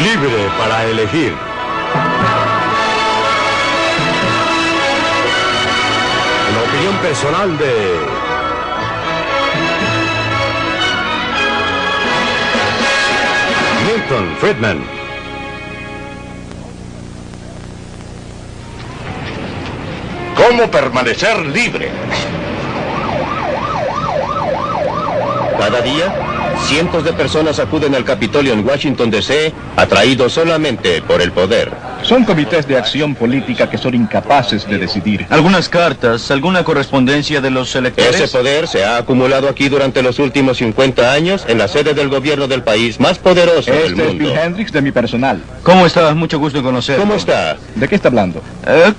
libre para elegir. La opinión personal de Milton Friedman. ¿Cómo permanecer libre? Cada día, cientos de personas acuden al Capitolio en Washington, D.C., atraídos solamente por el poder. Son comités de acción política que son incapaces de decidir. Algunas cartas, alguna correspondencia de los electores. Ese poder se ha acumulado aquí durante los últimos 50 años en la sede del gobierno del país más poderoso del Este es mundo. Bill Hendricks de mi personal. ¿Cómo está? Mucho gusto en conocerlo. ¿Cómo está? ¿De qué está hablando?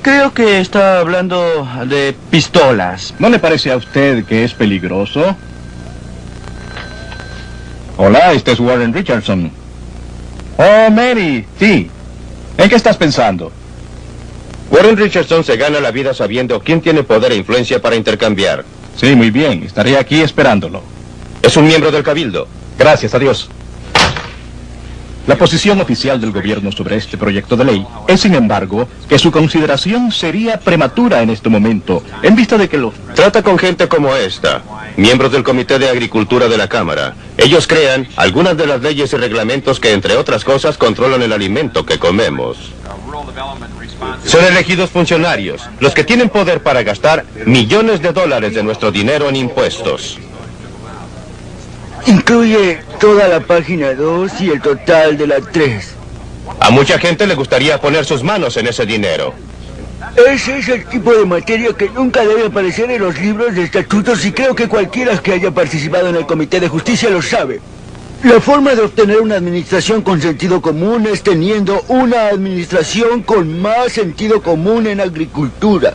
Creo que está hablando de pistolas. ¿No le parece a usted que es peligroso? Hola, este es Warren Richardson. Oh, Mary, sí. ¿En qué estás pensando? Warren Richardson se gana la vida sabiendo quién tiene poder e influencia para intercambiar. Sí, muy bien. Estaré aquí esperándolo. Es un miembro del Cabildo. Gracias, adiós. La posición oficial del gobierno sobre este proyecto de ley es, sin embargo, que su consideración sería prematura en este momento, en vista de que los... Trata con gente como esta, miembros del Comité de Agricultura de la Cámara. Ellos crean algunas de las leyes y reglamentos que, entre otras cosas, controlan el alimento que comemos. Son elegidos funcionarios, los que tienen poder para gastar millones de dólares de nuestro dinero en impuestos. Incluye toda la página 2 y el total de la 3. A mucha gente le gustaría poner sus manos en ese dinero. Ese es el tipo de materia que nunca debe aparecer en los libros de estatutos y creo que cualquiera que haya participado en el Comité de Justicia lo sabe. La forma de obtener una administración con sentido común es teniendo una administración con más sentido común en agricultura.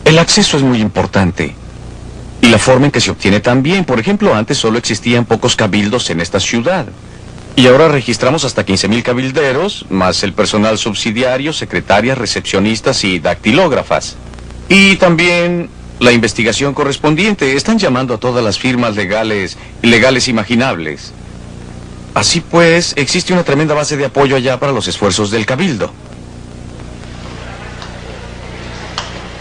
El acceso es muy importante. Y la forma en que se obtiene también. Por ejemplo, antes solo existían pocos cabildos en esta ciudad. Y ahora registramos hasta 15,000 cabilderos, más el personal subsidiario, secretarias, recepcionistas y dactilógrafas. Y también la investigación correspondiente. Están llamando a todas las firmas legales imaginables. Así pues, existe una tremenda base de apoyo allá para los esfuerzos del cabildo.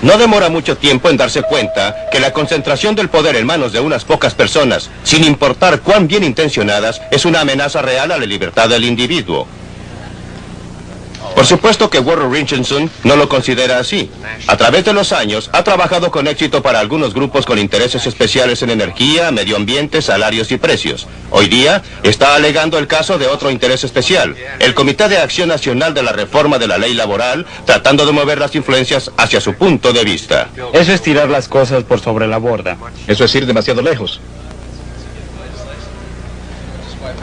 No demora mucho tiempo en darse cuenta que la concentración del poder en manos de unas pocas personas, sin importar cuán bien intencionadas, es una amenaza real a la libertad del individuo. Por supuesto que Warren Richardson no lo considera así. A través de los años, ha trabajado con éxito para algunos grupos con intereses especiales en energía, medio ambiente, salarios y precios. Hoy día, está alegando el caso de otro interés especial, el Comité de Acción Nacional de la Reforma de la Ley Laboral, tratando de mover las influencias hacia su punto de vista. Eso es tirar las cosas por sobre la borda. Eso es ir demasiado lejos.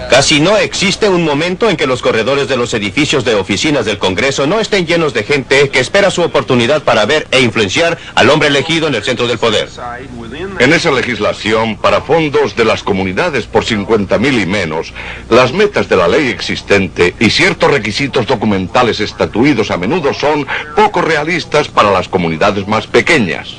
Casi no existe un momento en que los corredores de los edificios de oficinas del Congreso no estén llenos de gente que espera su oportunidad para ver e influenciar al hombre elegido en el centro del poder. En esa legislación, para fondos de las comunidades por 50,000 y menos, las metas de la ley existente y ciertos requisitos documentales estatuidos a menudo son poco realistas para las comunidades más pequeñas.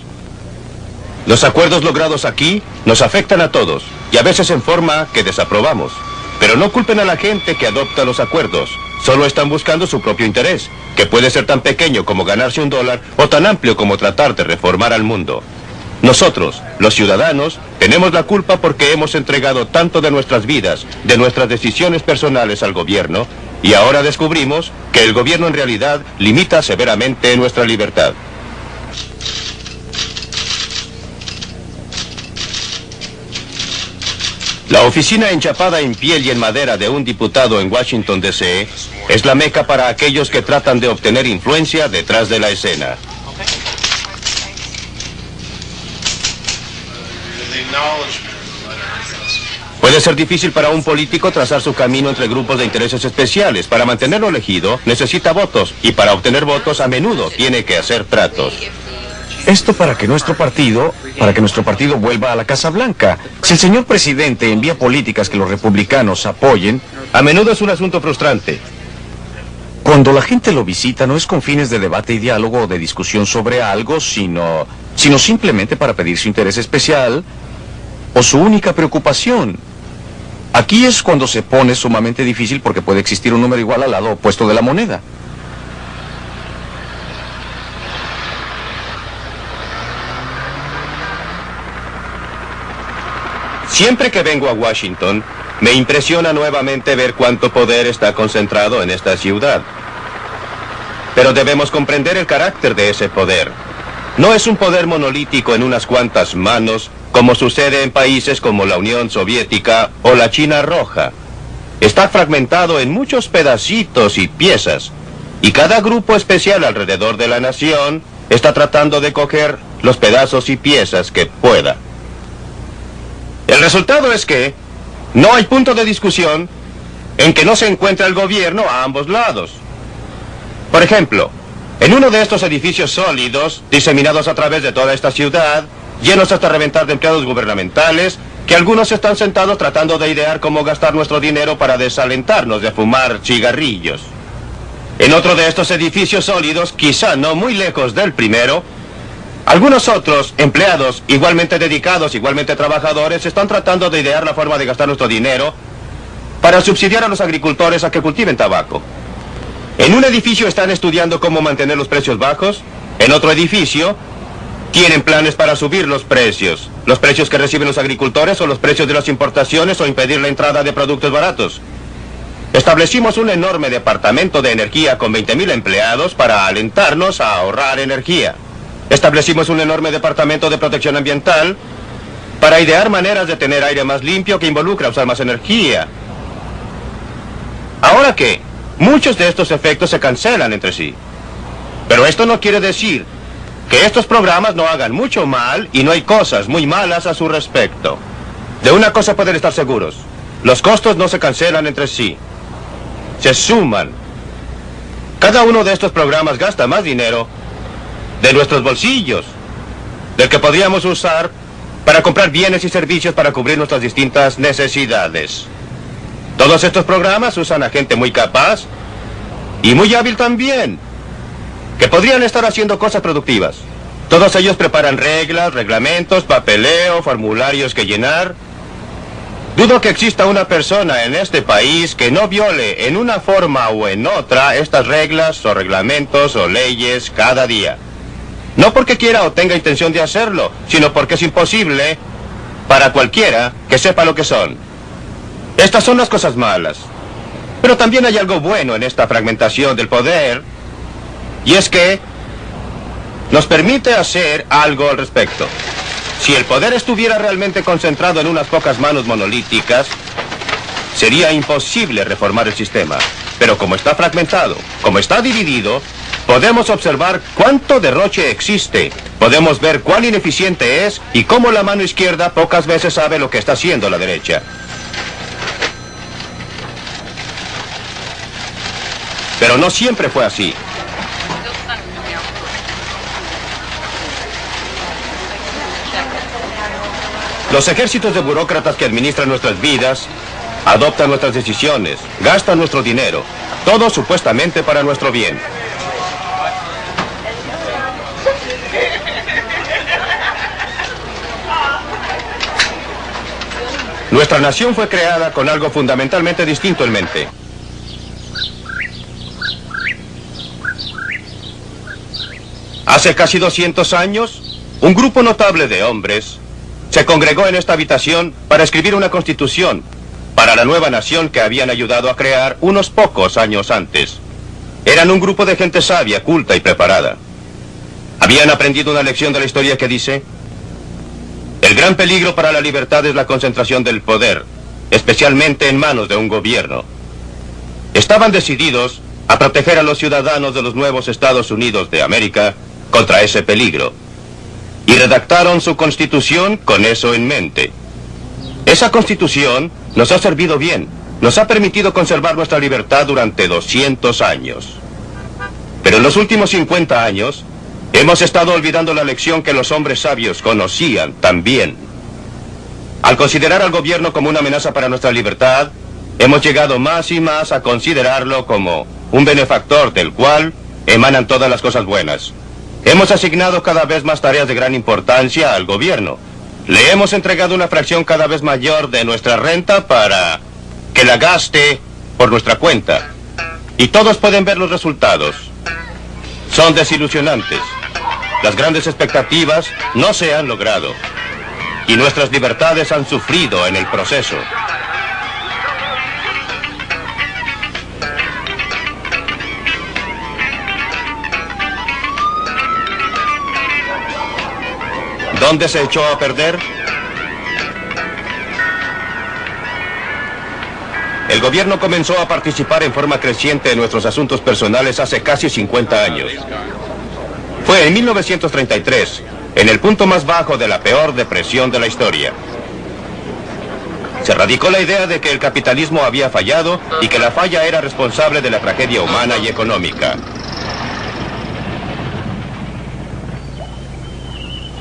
Los acuerdos logrados aquí nos afectan a todos, y a veces en forma que desaprobamos. Pero no culpen a la gente que adopta los acuerdos. Solo están buscando su propio interés, que puede ser tan pequeño como ganarse $1 o tan amplio como tratar de reformar al mundo. Nosotros, los ciudadanos, tenemos la culpa porque hemos entregado tanto de nuestras vidas, de nuestras decisiones personales al gobierno, y ahora descubrimos que el gobierno en realidad limita severamente nuestra libertad. La oficina enchapada en piel y en madera de un diputado en Washington, D.C. es la meca para aquellos que tratan de obtener influencia detrás de la escena. Puede ser difícil para un político trazar su camino entre grupos de intereses especiales. Para mantenerlo elegido, necesita votos, y para obtener votos a menudo tiene que hacer tratos. Esto para que nuestro partido vuelva a la Casa Blanca. Si el señor presidente envía políticas que los republicanos apoyen, a menudo es un asunto frustrante. Cuando la gente lo visita no es con fines de debate y diálogo o de discusión sobre algo, sino simplemente para pedir su interés especial o su única preocupación. Aquí es cuando se pone sumamente difícil porque puede existir un número igual al lado opuesto de la moneda. Siempre que vengo a Washington, me impresiona nuevamente ver cuánto poder está concentrado en esta ciudad. Pero debemos comprender el carácter de ese poder. No es un poder monolítico en unas cuantas manos, como sucede en países como la Unión Soviética o la China Roja. Está fragmentado en muchos pedacitos y piezas, y cada grupo especial alrededor de la nación está tratando de coger los pedazos y piezas que pueda. El resultado es que no hay punto de discusión en que no se encuentra el gobierno a ambos lados. Por ejemplo, en uno de estos edificios sólidos, diseminados a través de toda esta ciudad, llenos hasta reventar de empleados gubernamentales, que algunos están sentados tratando de idear cómo gastar nuestro dinero para desalentarnos de fumar cigarrillos. En otro de estos edificios sólidos, quizá no muy lejos del primero, algunos otros empleados igualmente dedicados, igualmente trabajadores, están tratando de idear la forma de gastar nuestro dinero para subsidiar a los agricultores a que cultiven tabaco. En un edificio están estudiando cómo mantener los precios bajos, en otro edificio tienen planes para subir los precios que reciben los agricultores o los precios de las importaciones o impedir la entrada de productos baratos. Establecimos un enorme departamento de energía con 20,000 empleados para alentarnos a ahorrar energía. Establecimos un enorme departamento de protección ambiental para idear maneras de tener aire más limpio que involucra usar más energía. Ahora que muchos de estos efectos se cancelan entre sí. Pero esto no quiere decir que estos programas no hagan mucho mal y no hay cosas muy malas a su respecto. De una cosa pueden estar seguros: los costos no se cancelan entre sí, se suman. Cada uno de estos programas gasta más dinero de nuestros bolsillos, del que podríamos usar para comprar bienes y servicios para cubrir nuestras distintas necesidades. Todos estos programas usan a gente muy capaz y muy hábil también, que podrían estar haciendo cosas productivas. Todos ellos preparan reglas, reglamentos, papeleo, formularios que llenar. Dudo que exista una persona en este país que no viole en una forma o en otra estas reglas o reglamentos o leyes cada día. No porque quiera o tenga intención de hacerlo, sino porque es imposible para cualquiera que sepa lo que son. Estas son las cosas malas. Pero también hay algo bueno en esta fragmentación del poder, y es que nos permite hacer algo al respecto. Si el poder estuviera realmente concentrado en unas pocas manos monolíticas, sería imposible reformar el sistema. Pero como está fragmentado, como está dividido, podemos observar cuánto derroche existe. Podemos ver cuán ineficiente es y cómo la mano izquierda pocas veces sabe lo que está haciendo la derecha. Pero no siempre fue así. Los ejércitos de burócratas que administran nuestras vidas adoptan nuestras decisiones, gastan nuestro dinero, todo supuestamente para nuestro bien. Nuestra nación fue creada con algo fundamentalmente distinto en mente. Hace casi 200 años, un grupo notable de hombres se congregó en esta habitación para escribir una constitución para la nueva nación que habían ayudado a crear unos pocos años antes. Eran un grupo de gente sabia, culta y preparada. Habían aprendido una lección de la historia que dice: el gran peligro para la libertad es la concentración del poder, especialmente en manos de un gobierno. Estaban decididos a proteger a los ciudadanos de los nuevos Estados Unidos de América contra ese peligro. Y redactaron su constitución con eso en mente. Esa constitución nos ha servido bien. Nos ha permitido conservar nuestra libertad durante 200 años. Pero en los últimos 50 años, hemos estado olvidando la lección que los hombres sabios conocían también. Al considerar al gobierno como una amenaza para nuestra libertad, hemos llegado más y más a considerarlo como un benefactor del cual emanan todas las cosas buenas. Hemos asignado cada vez más tareas de gran importancia al gobierno. Le hemos entregado una fracción cada vez mayor de nuestra renta para que la gaste por nuestra cuenta. Y todos pueden ver los resultados. Son desilusionantes. Las grandes expectativas no se han logrado. Y nuestras libertades han sufrido en el proceso. ¿Dónde se echó a perder? El gobierno comenzó a participar en forma creciente en nuestros asuntos personales hace casi 50 años. Fue en 1933, en el punto más bajo de la peor depresión de la historia. Se radicó la idea de que el capitalismo había fallado y que la falla era responsable de la tragedia humana y económica.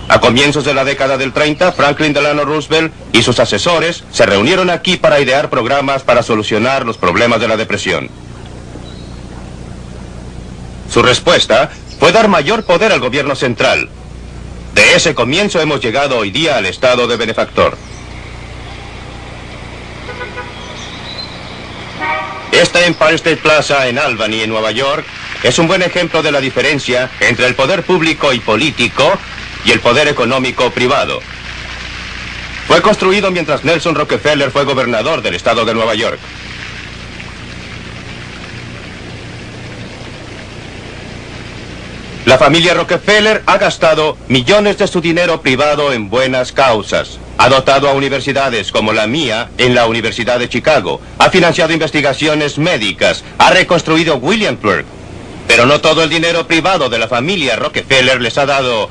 A comienzos de la década del 30, Franklin Delano Roosevelt y sus asesores se reunieron aquí para idear programas para solucionar los problemas de la depresión. Su respuesta fue dar mayor poder al gobierno central. De ese comienzo hemos llegado hoy día al estado de benefactor. Esta Empire State Plaza en Albany, en Nueva York, es un buen ejemplo de la diferencia entre el poder público y político y el poder económico privado. Fue construido mientras Nelson Rockefeller fue gobernador del estado de Nueva York. La familia Rockefeller ha gastado millones de su dinero privado en buenas causas. Ha dotado a universidades como la mía en la Universidad de Chicago. Ha financiado investigaciones médicas. Ha reconstruido Williamsburg. Pero no todo el dinero privado de la familia Rockefeller les ha dado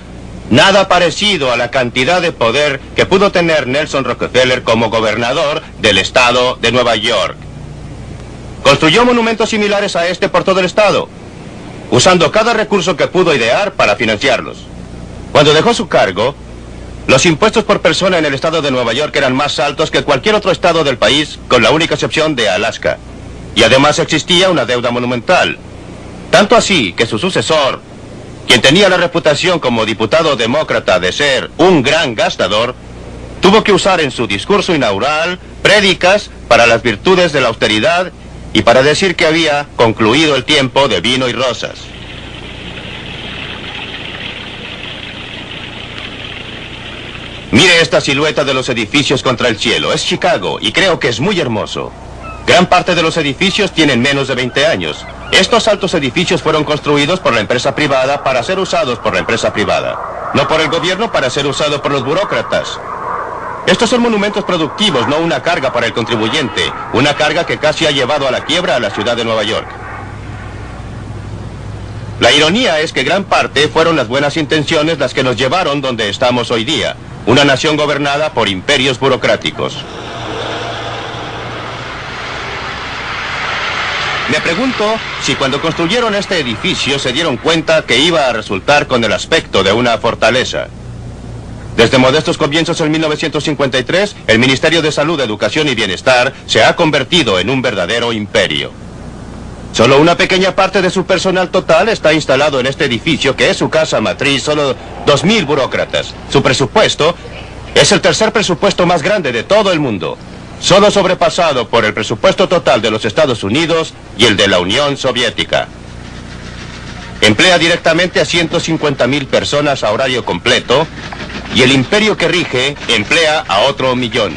nada parecido a la cantidad de poder que pudo tener Nelson Rockefeller como gobernador del estado de Nueva York. Construyó monumentos similares a este por todo el estado, usando cada recurso que pudo idear para financiarlos. Cuando dejó su cargo, los impuestos por persona en el estado de Nueva York eran más altos que cualquier otro estado del país, con la única excepción de Alaska. Y además existía una deuda monumental. Tanto así que su sucesor, quien tenía la reputación como diputado demócrata de ser un gran gastador, tuvo que usar en su discurso inaugural prédicas para las virtudes de la austeridad y para decir que había concluido el tiempo de vino y rosas. Mire esta silueta de los edificios contra el cielo. Es Chicago y creo que es muy hermoso. Gran parte de los edificios tienen menos de 20 años. Estos altos edificios fueron construidos por la empresa privada para ser usados por la empresa privada. No por el gobierno para ser usados por los burócratas. Estos son monumentos productivos, no una carga para el contribuyente. Una carga que casi ha llevado a la quiebra a la ciudad de Nueva York. La ironía es que gran parte fueron las buenas intenciones las que nos llevaron donde estamos hoy día. Una nación gobernada por imperios burocráticos. Me pregunto si cuando construyeron este edificio se dieron cuenta que iba a resultar con el aspecto de una fortaleza. Desde modestos comienzos en 1953, el Ministerio de Salud, Educación y Bienestar se ha convertido en un verdadero imperio. Solo una pequeña parte de su personal total está instalado en este edificio, que es su casa matriz, solo 2.000 burócratas. Su presupuesto es el tercer presupuesto más grande de todo el mundo, solo sobrepasado por el presupuesto total de los Estados Unidos y el de la Unión Soviética. Emplea directamente a 150.000 personas a horario completo y el imperio que rige emplea a otro 1.000.000.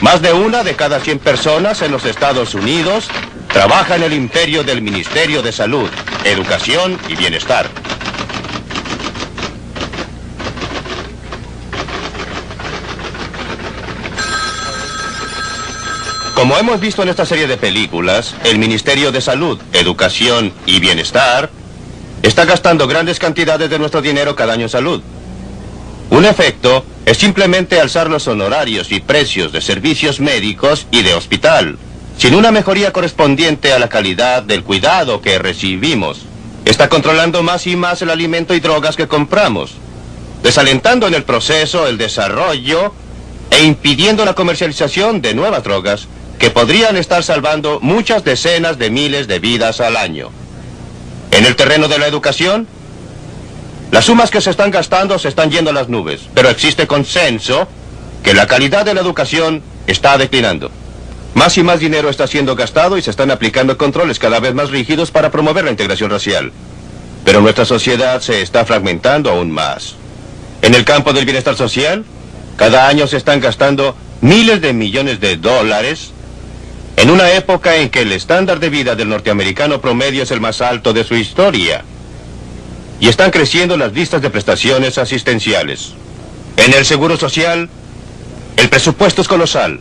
Más de una de cada 100 personas en los Estados Unidos trabaja en el imperio del Ministerio de Salud, Educación y Bienestar. Como hemos visto en esta serie de películas, el Ministerio de Salud, Educación y Bienestar está gastando grandes cantidades de nuestro dinero cada año en salud. Un efecto es simplemente alzar los honorarios y precios de servicios médicos y de hospital, sin una mejoría correspondiente a la calidad del cuidado que recibimos. Está controlando más y más el alimento y drogas que compramos, desalentando en el proceso el desarrollo e impidiendo la comercialización de nuevas drogas que podrían estar salvando muchas decenas de miles de vidas al año. En el terreno de la educación, las sumas que se están gastando se están yendo a las nubes, pero existe consenso que la calidad de la educación está declinando. Más y más dinero está siendo gastado y se están aplicando controles cada vez más rígidos para promover la integración racial. Pero nuestra sociedad se está fragmentando aún más. En el campo del bienestar social, cada año se están gastando miles de millones de dólares en una época en que el estándar de vida del norteamericano promedio es el más alto de su historia. Y están creciendo las listas de prestaciones asistenciales. En el seguro social, el presupuesto es colosal,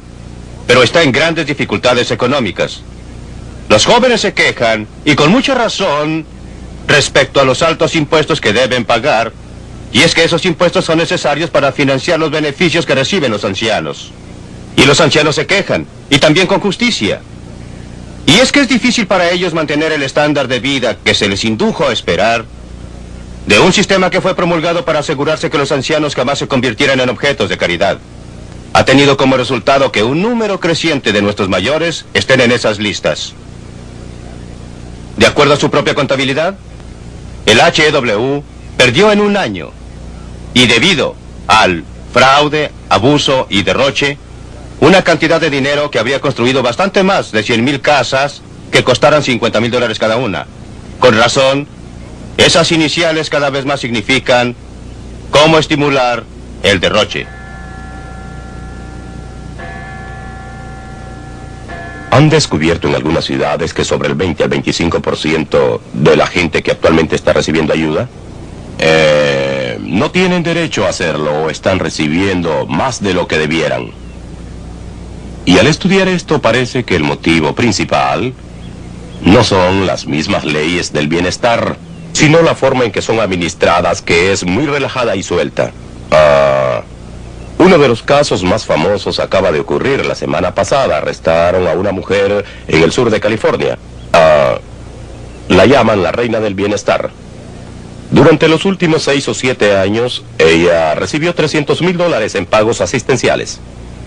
pero está en grandes dificultades económicas. Los jóvenes se quejan, y con mucha razón, respecto a los altos impuestos que deben pagar, y es que esos impuestos son necesarios para financiar los beneficios que reciben los ancianos. Y los ancianos se quejan, y también con justicia. Y es que es difícil para ellos mantener el estándar de vida que se les indujo a esperar de un sistema que fue promulgado para asegurarse que los ancianos jamás se convirtieran en objetos de caridad. Ha tenido como resultado que un número creciente de nuestros mayores estén en esas listas. De acuerdo a su propia contabilidad, el HEW perdió en un año, y debido al fraude, abuso y derroche, una cantidad de dinero que habría construido bastante más de 100,000 casas que costaran $50,000 cada una. Con razón, esas iniciales cada vez más significan cómo estimular el derroche. Han descubierto en algunas ciudades que sobre el 20 al 25% de la gente que actualmente está recibiendo ayuda no tienen derecho a hacerlo o están recibiendo más de lo que debieran. Y al estudiar esto parece que el motivo principal no son las mismas leyes del bienestar, sino la forma en que son administradas, que es muy relajada y suelta. Uno de los casos más famosos acaba de ocurrir la semana pasada. Arrestaron a una mujer en el sur de California. La llaman la reina del bienestar. Durante los últimos 6 o 7 años, ella recibió $300,000 en pagos asistenciales.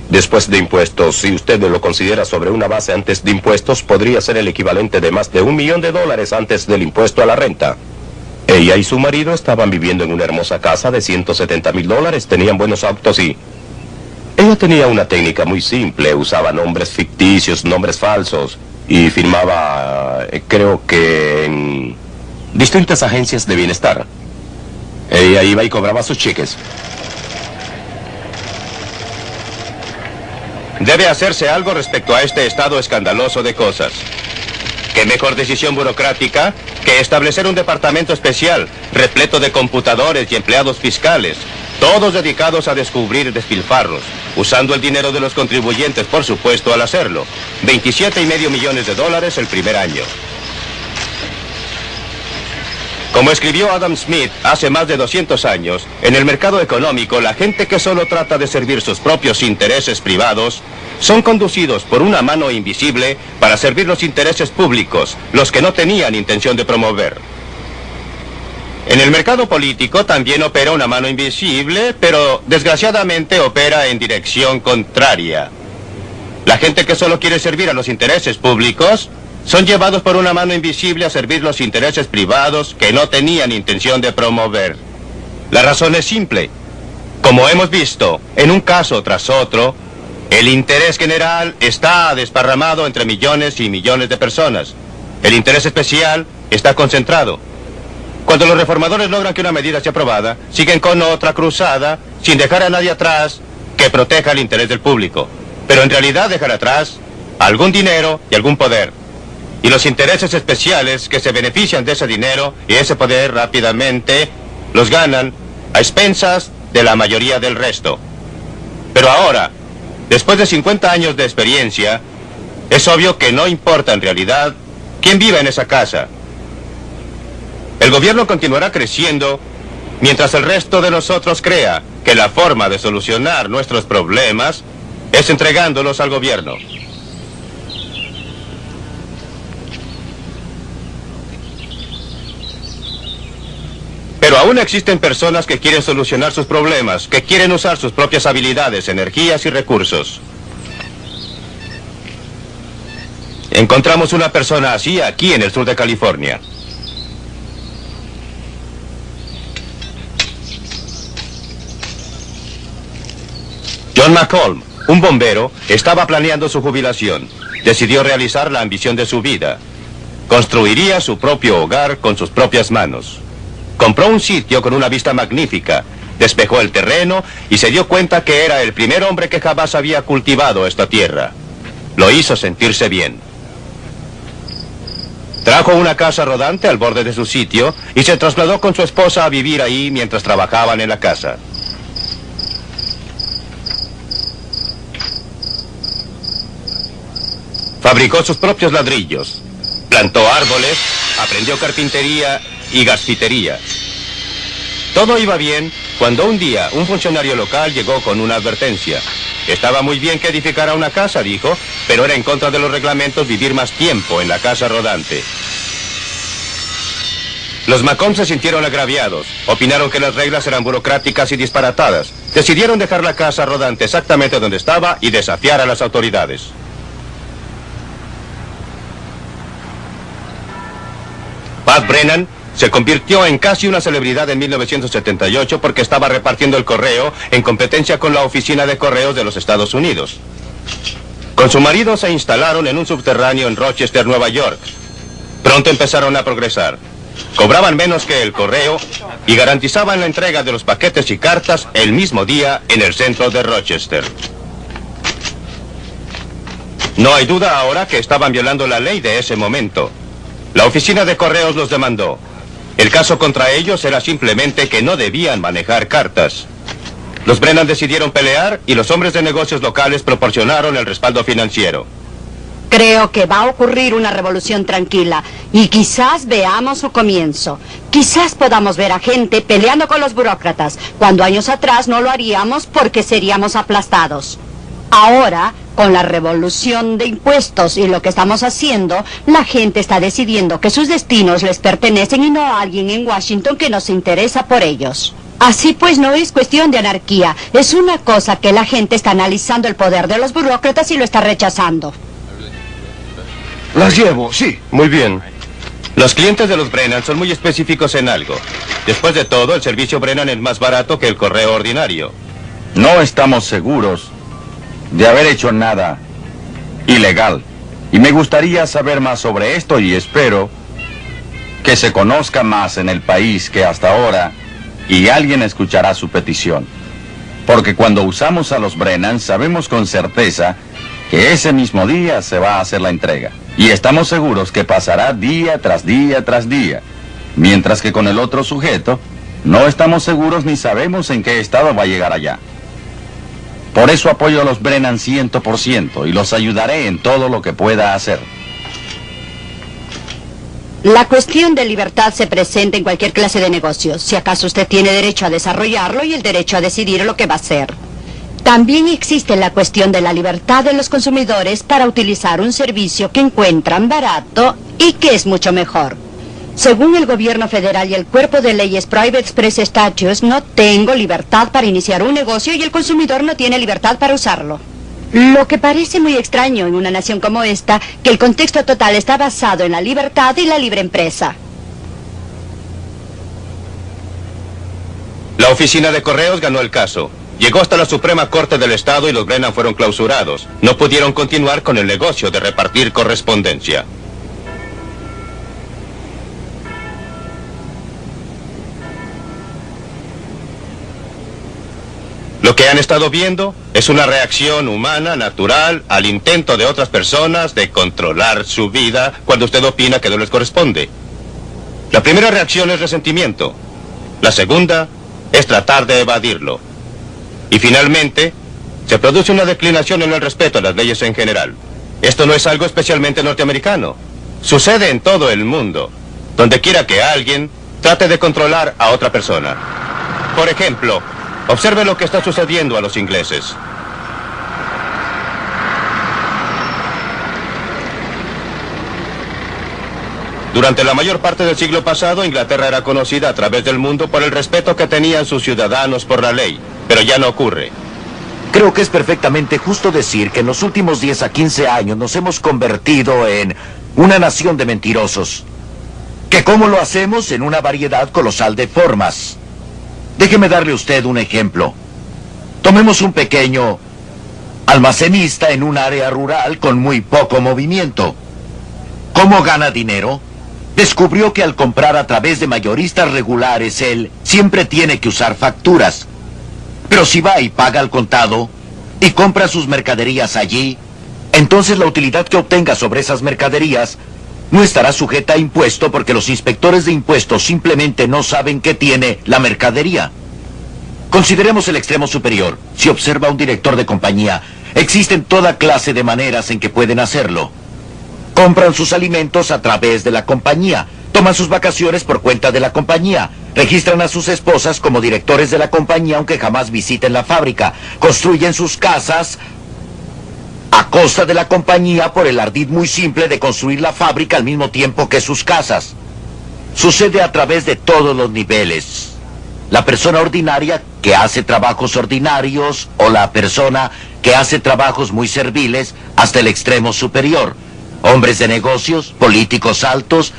Después de impuestos, si usted lo considera sobre una base antes de impuestos, podría ser el equivalente de más de $1 millón antes del impuesto a la renta. Ella y su marido estaban viviendo en una hermosa casa de $170,000, tenían buenos autos y... Ella tenía una técnica muy simple, usaba nombres ficticios, nombres falsos, y firmaba, creo que en distintas agencias de bienestar. Ella iba y cobraba sus cheques. Debe hacerse algo respecto a este estado escandaloso de cosas. ¿Qué mejor decisión burocrática que establecer un departamento especial, repleto de computadores y empleados fiscales, todos dedicados a descubrir despilfarros, usando el dinero de los contribuyentes, por supuesto, al hacerlo? $27,5 millones el primer año. Como escribió Adam Smith hace más de 200 años, en el mercado económico, la gente que solo trata de servir sus propios intereses privados son conducidos por una mano invisible para servir los intereses públicos, los que no tenían intención de promover. En el mercado político también opera una mano invisible, pero desgraciadamente opera en dirección contraria. La gente que solo quiere servir a los intereses públicos son llevados por una mano invisible a servir los intereses privados que no tenían intención de promover. La razón es simple. Como hemos visto, en un caso tras otro, el interés general está desparramado entre millones y millones de personas. El interés especial está concentrado. Cuando los reformadores logran que una medida sea aprobada, siguen con otra cruzada, sin dejar a nadie atrás que proteja el interés del público. Pero en realidad dejan atrás algún dinero y algún poder. Y los intereses especiales que se benefician de ese dinero y ese poder rápidamente los ganan a expensas de la mayoría del resto. Pero ahora, después de 50 años de experiencia, es obvio que no importa en realidad quién viva en esa casa. El gobierno continuará creciendo mientras el resto de nosotros crea que la forma de solucionar nuestros problemas es entregándolos al gobierno. Pero aún existen personas que quieren solucionar sus problemas, que quieren usar sus propias habilidades, energías y recursos. Encontramos una persona así aquí en el sur de California. John McColm, un bombero, estaba planeando su jubilación. Decidió realizar la ambición de su vida. Construiría su propio hogar con sus propias manos. Compró un sitio con una vista magnífica, despejó el terreno y se dio cuenta que era el primer hombre que jamás había cultivado esta tierra. Lo hizo sentirse bien. Trajo una casa rodante al borde de su sitio y se trasladó con su esposa a vivir ahí mientras trabajaban en la casa. Fabricó sus propios ladrillos, plantó árboles, aprendió carpintería y gasfitería. Todo iba bien cuando un día un funcionario local llegó con una advertencia. Estaba muy bien que edificara una casa, dijo, pero era en contra de los reglamentos vivir más tiempo en la casa rodante. Los Macomb se sintieron agraviados, opinaron que las reglas eran burocráticas y disparatadas. Decidieron dejar la casa rodante exactamente donde estaba y desafiar a las autoridades. Pat Brennan se convirtió en casi una celebridad en 1978 porque estaba repartiendo el correo en competencia con la Oficina de Correos de los Estados Unidos. Con su marido se instalaron en un subterráneo en Rochester, Nueva York. Pronto empezaron a progresar. Cobraban menos que el correo y garantizaban la entrega de los paquetes y cartas el mismo día en el centro de Rochester. No hay duda ahora que estaban violando la ley de ese momento. La Oficina de Correos los demandó. El caso contra ellos era simplemente que no debían manejar cartas. Los Brennan decidieron pelear y los hombres de negocios locales proporcionaron el respaldo financiero. Creo que va a ocurrir una revolución tranquila y quizás veamos su comienzo. Quizás podamos ver a gente peleando con los burócratas, cuando años atrás no lo haríamos porque seríamos aplastados. Ahora, con la revolución de impuestos y lo que estamos haciendo, la gente está decidiendo que sus destinos les pertenecen y no a alguien en Washington que no se interesa por ellos. Así pues, no es cuestión de anarquía. Es una cosa que la gente está analizando el poder de los burócratas y lo está rechazando. Las llevo, sí. Muy bien. Los clientes de los Brennan son muy específicos en algo. Después de todo, el servicio Brennan es más barato que el correo ordinario. No estamos seguros de haber hecho nada ilegal. Y me gustaría saber más sobre esto y espero que se conozca más en el país que hasta ahora y alguien escuchará su petición. Porque cuando usamos a los Brennan sabemos con certeza que ese mismo día se va a hacer la entrega. Y estamos seguros que pasará día tras día tras día. Mientras que con el otro sujeto no estamos seguros ni sabemos en qué estado va a llegar allá. Por eso apoyo a los Brennan 100% y los ayudaré en todo lo que pueda hacer. La cuestión de libertad se presenta en cualquier clase de negocio. Si acaso usted tiene derecho a desarrollarlo y el derecho a decidir lo que va a hacer. También existe la cuestión de la libertad de los consumidores para utilizar un servicio que encuentran barato y que es mucho mejor. Según el gobierno federal y el cuerpo de leyes Private Express Statutes, no tengo libertad para iniciar un negocio y el consumidor no tiene libertad para usarlo. Lo que parece muy extraño en una nación como esta, que el contexto total está basado en la libertad y la libre empresa. La Oficina de Correos ganó el caso. Llegó hasta la Suprema Corte del Estado y los Brennan fueron clausurados. No pudieron continuar con el negocio de repartir correspondencia. Lo que han estado viendo es una reacción humana, natural, al intento de otras personas de controlar su vida cuando usted opina que no les corresponde. La primera reacción es resentimiento. La segunda es tratar de evadirlo. Y finalmente, se produce una declinación en el respeto a las leyes en general. Esto no es algo especialmente norteamericano. Sucede en todo el mundo, donde quiera que alguien trate de controlar a otra persona. Por ejemplo, observe lo que está sucediendo a los ingleses. Durante la mayor parte del siglo pasado, Inglaterra era conocida a través del mundo por el respeto que tenían sus ciudadanos por la ley, pero ya no ocurre. Creo que es perfectamente justo decir que en los últimos 10 a 15 años nos hemos convertido en una nación de mentirosos. ¿Que cómo lo hacemos? En una variedad colosal de formas. Déjeme darle a usted un ejemplo. Tomemos un pequeño almacenista en un área rural con muy poco movimiento. ¿Cómo gana dinero? Descubrió que al comprar a través de mayoristas regulares, él siempre tiene que usar facturas. Pero si va y paga al contado y compra sus mercaderías allí, entonces la utilidad que obtenga sobre esas mercaderías no estará sujeta a impuesto porque los inspectores de impuestos simplemente no saben qué tiene la mercadería. Consideremos el extremo superior. Si observa a un director de compañía, existen toda clase de maneras en que pueden hacerlo. Compran sus alimentos a través de la compañía, toman sus vacaciones por cuenta de la compañía, registran a sus esposas como directores de la compañía aunque jamás visiten la fábrica, construyen sus casas a costa de la compañía por el ardid muy simple de construir la fábrica al mismo tiempo que sus casas. Sucede a través de todos los niveles. La persona ordinaria que hace trabajos ordinarios o la persona que hace trabajos muy serviles hasta el extremo superior. Hombres de negocios, políticos altos,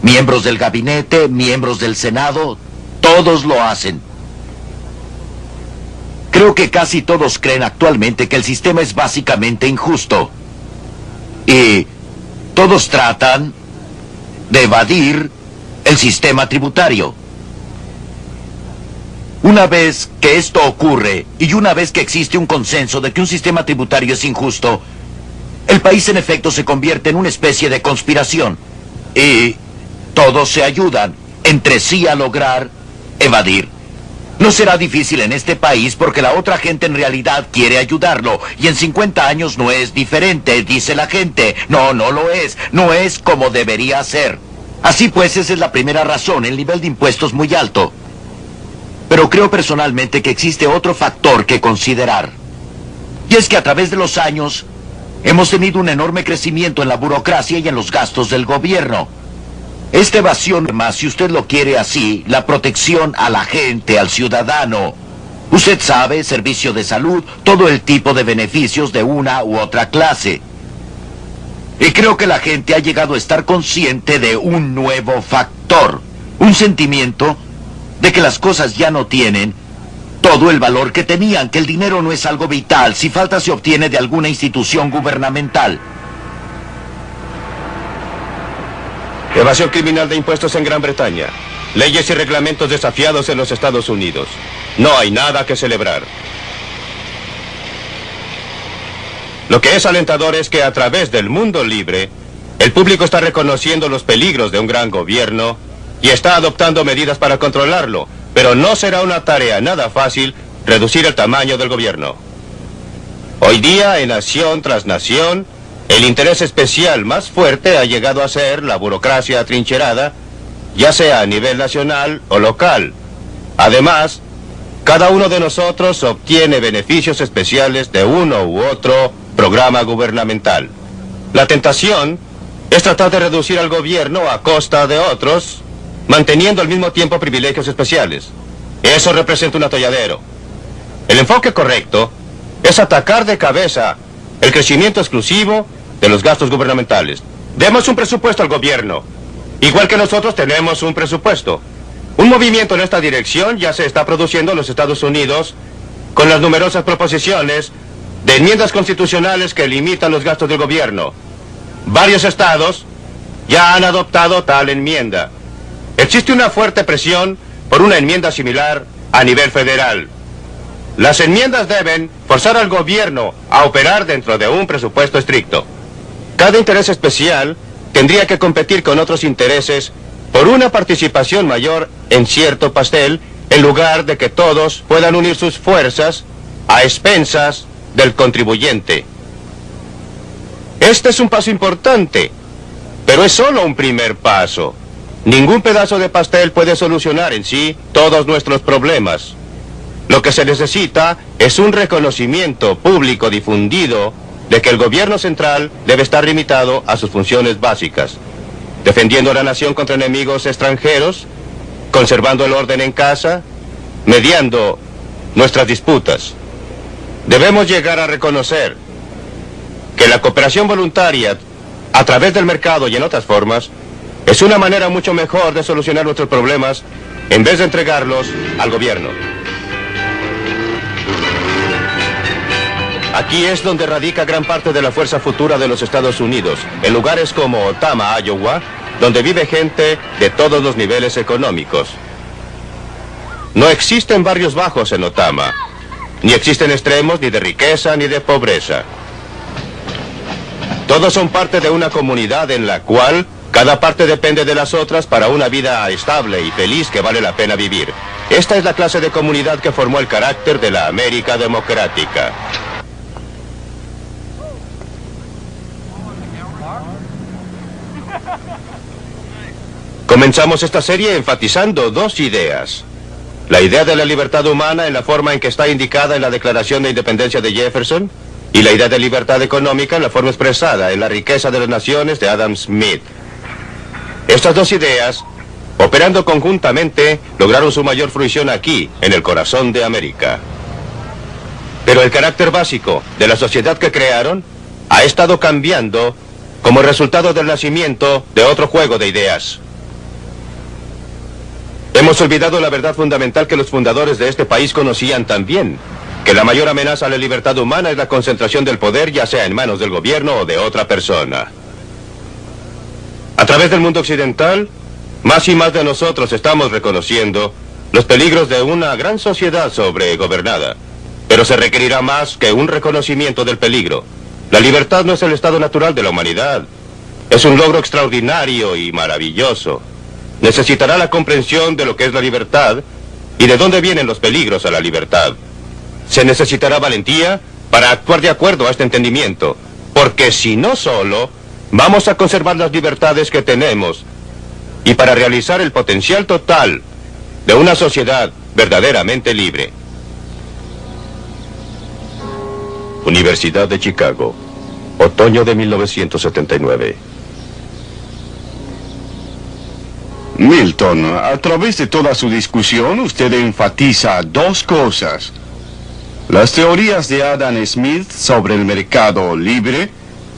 miembros del gabinete, miembros del Senado, todos lo hacen. Creo que casi todos creen actualmente que el sistema es básicamente injusto. Y todos tratan de evadir el sistema tributario. Una vez que esto ocurre, y una vez que existe un consenso de que un sistema tributario es injusto, el país en efecto se convierte en una especie de conspiración. Y todos se ayudan entre sí a lograr evadir. No será difícil en este país porque la otra gente en realidad quiere ayudarlo. Y en 50 años no es diferente, dice la gente. No, no lo es. No es como debería ser. Así pues, esa es la primera razón, el nivel de impuestos muy alto. Pero creo personalmente que existe otro factor que considerar. Y es que a través de los años hemos tenido un enorme crecimiento en la burocracia y en los gastos del gobierno. Esta evasión, más si usted lo quiere así, la protección a la gente, al ciudadano. Usted sabe, servicio de salud, todo el tipo de beneficios de una u otra clase. Y creo que la gente ha llegado a estar consciente de un nuevo factor, un sentimiento de que las cosas ya no tienen todo el valor que tenían, que el dinero no es algo vital, si falta se obtiene de alguna institución gubernamental. Evasión criminal de impuestos en Gran Bretaña. Leyes y reglamentos desafiados en los Estados Unidos. No hay nada que celebrar. Lo que es alentador es que a través del mundo libre, el público está reconociendo los peligros de un gran gobierno y está adoptando medidas para controlarlo, pero no será una tarea nada fácil reducir el tamaño del gobierno. Hoy día, en nación tras nación, el interés especial más fuerte ha llegado a ser la burocracia atrincherada, ya sea a nivel nacional o local. Además, cada uno de nosotros obtiene beneficios especiales de uno u otro programa gubernamental. La tentación es tratar de reducir al gobierno a costa de otros, manteniendo al mismo tiempo privilegios especiales. Eso representa un atolladero. El enfoque correcto es atacar de cabeza el crecimiento exclusivo de los gastos gubernamentales. Demos un presupuesto al gobierno, igual que nosotros tenemos un presupuesto. Un movimiento en esta dirección ya se está produciendo en los Estados Unidos con las numerosas proposiciones de enmiendas constitucionales que limitan los gastos del gobierno. Varios estados ya han adoptado tal enmienda. Existe una fuerte presión por una enmienda similar a nivel federal. Las enmiendas deben forzar al gobierno a operar dentro de un presupuesto estricto. Cada interés especial tendría que competir con otros intereses por una participación mayor en cierto pastel, en lugar de que todos puedan unir sus fuerzas a expensas del contribuyente. Este es un paso importante, pero es solo un primer paso. Ningún pedazo de pastel puede solucionar en sí todos nuestros problemas. Lo que se necesita es un reconocimiento público difundido de que el gobierno central debe estar limitado a sus funciones básicas, defendiendo a la nación contra enemigos extranjeros, conservando el orden en casa, mediando nuestras disputas. Debemos llegar a reconocer que la cooperación voluntaria a través del mercado y en otras formas es una manera mucho mejor de solucionar nuestros problemas en vez de entregarlos al gobierno. Aquí es donde radica gran parte de la fuerza futura de los Estados Unidos, en lugares como Otama, Iowa, donde vive gente de todos los niveles económicos. No existen barrios bajos en Otama, ni existen extremos ni de riqueza ni de pobreza. Todos son parte de una comunidad en la cual cada parte depende de las otras para una vida estable y feliz que vale la pena vivir. Esta es la clase de comunidad que formó el carácter de la América democrática. Comenzamos esta serie enfatizando dos ideas. La idea de la libertad humana en la forma en que está indicada en la Declaración de Independencia de Jefferson y la idea de libertad económica en la forma expresada en la riqueza de las naciones de Adam Smith. Estas dos ideas, operando conjuntamente, lograron su mayor fruición aquí, en el corazón de América. Pero el carácter básico de la sociedad que crearon ha estado cambiando como resultado del nacimiento de otro juego de ideas. Hemos olvidado la verdad fundamental que los fundadores de este país conocían también, que la mayor amenaza a la libertad humana es la concentración del poder, ya sea en manos del gobierno o de otra persona. A través del mundo occidental, más y más de nosotros estamos reconociendo los peligros de una gran sociedad sobregobernada, pero se requerirá más que un reconocimiento del peligro. La libertad no es el estado natural de la humanidad, es un logro extraordinario y maravilloso. Necesitará la comprensión de lo que es la libertad y de dónde vienen los peligros a la libertad. Se necesitará valentía para actuar de acuerdo a este entendimiento, porque si no solo, vamos a conservar las libertades que tenemos y para realizar el potencial total de una sociedad verdaderamente libre. Universidad de Chicago, otoño de 1979. Milton, a través de toda su discusión, usted enfatiza dos cosas. Las teorías de Adam Smith sobre el mercado libre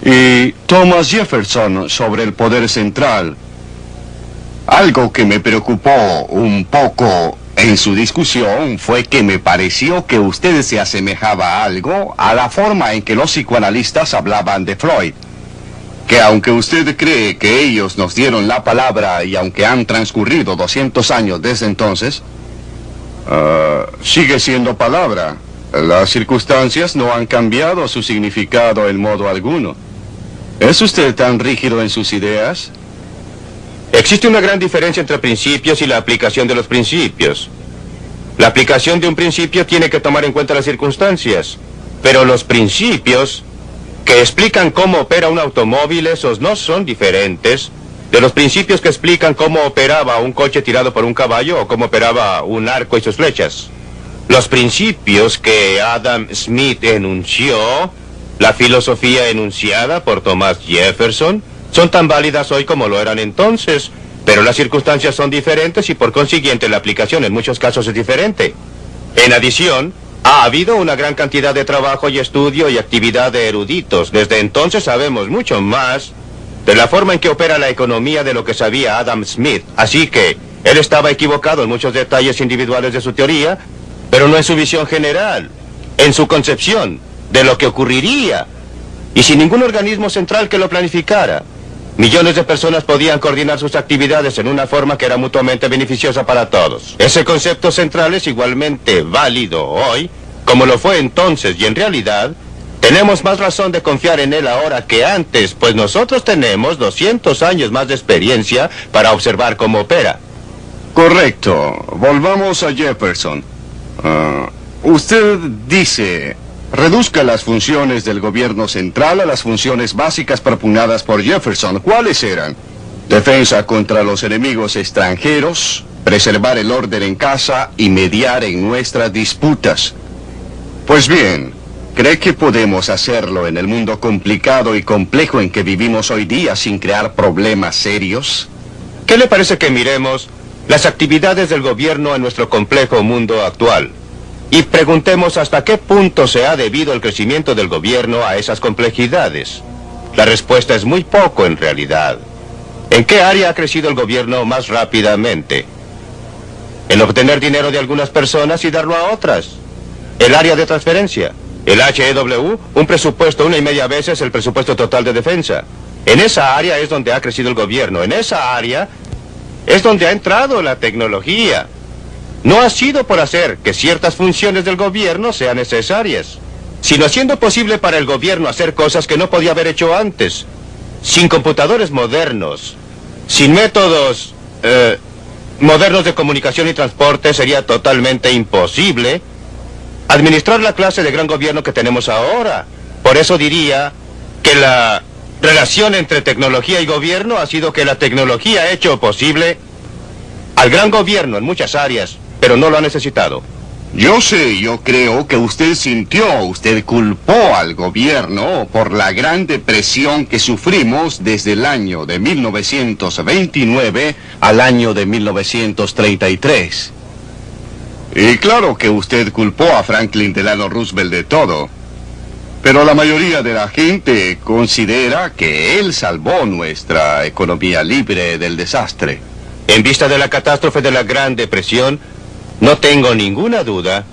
y Thomas Jefferson sobre el poder central. Algo que me preocupó un poco en su discusión fue que me pareció que usted se asemejaba algo a la forma en que los psicoanalistas hablaban de Freud. Que aunque usted cree que ellos nos dieron la palabra y aunque han transcurrido 200 años desde entonces, sigue siendo palabra. Las circunstancias no han cambiado su significado en modo alguno. ¿Es usted tan rígido en sus ideas? Existe una gran diferencia entre principios y la aplicación de los principios. La aplicación de un principio tiene que tomar en cuenta las circunstancias, pero los principios que explican cómo opera un automóvil, esos no son diferentes de los principios que explican cómo operaba un coche tirado por un caballo o cómo operaba un arco y sus flechas. Los principios que Adam Smith enunció, la filosofía enunciada por Thomas Jefferson, son tan válidas hoy como lo eran entonces, pero las circunstancias son diferentes y por consiguiente la aplicación en muchos casos es diferente. En adición, ha habido una gran cantidad de trabajo y estudio y actividad de eruditos. Desde entonces sabemos mucho más de la forma en que opera la economía de lo que sabía Adam Smith. Así que él estaba equivocado en muchos detalles individuales de su teoría, pero no en su visión general, en su concepción de lo que ocurriría. Y sin ningún organismo central que lo planificara, millones de personas podían coordinar sus actividades en una forma que era mutuamente beneficiosa para todos. Ese concepto central es igualmente válido hoy, como lo fue entonces, y en realidad tenemos más razón de confiar en él ahora que antes, pues nosotros tenemos 200 años más de experiencia para observar cómo opera. Correcto. Volvamos a Jefferson. Usted dice, reduzca las funciones del gobierno central a las funciones básicas propugnadas por Jefferson. ¿Cuáles eran? Defensa contra los enemigos extranjeros, preservar el orden en casa y mediar en nuestras disputas. Pues bien, ¿cree que podemos hacerlo en el mundo complicado y complejo en que vivimos hoy día sin crear problemas serios? ¿Qué le parece que miremos las actividades del gobierno en nuestro complejo mundo actual y preguntemos hasta qué punto se ha debido el crecimiento del gobierno a esas complejidades? La respuesta es muy poco en realidad. ¿En qué área ha crecido el gobierno más rápidamente? En obtener dinero de algunas personas y darlo a otras. El área de transferencia. El HEW, un presupuesto 1,5 veces el presupuesto total de defensa. En esa área es donde ha crecido el gobierno. En esa área es donde ha entrado la tecnología. No ha sido por hacer que ciertas funciones del gobierno sean necesarias, sino haciendo posible para el gobierno hacer cosas que no podía haber hecho antes. Sin computadores modernos, sin métodos modernos de comunicación y transporte, sería totalmente imposible administrar la clase de gran gobierno que tenemos ahora. Por eso diría que la relación entre tecnología y gobierno ha sido que la tecnología ha hecho posible al gran gobierno en muchas áreas, pero no lo ha necesitado. Yo creo que usted culpó al gobierno por la gran depresión que sufrimos desde el año de 1929 al año de 1933. Y claro que usted culpó a Franklin Delano Roosevelt de todo. Pero la mayoría de la gente considera que él salvó nuestra economía libre del desastre. En vista de la catástrofe de la Gran Depresión, no tengo ninguna duda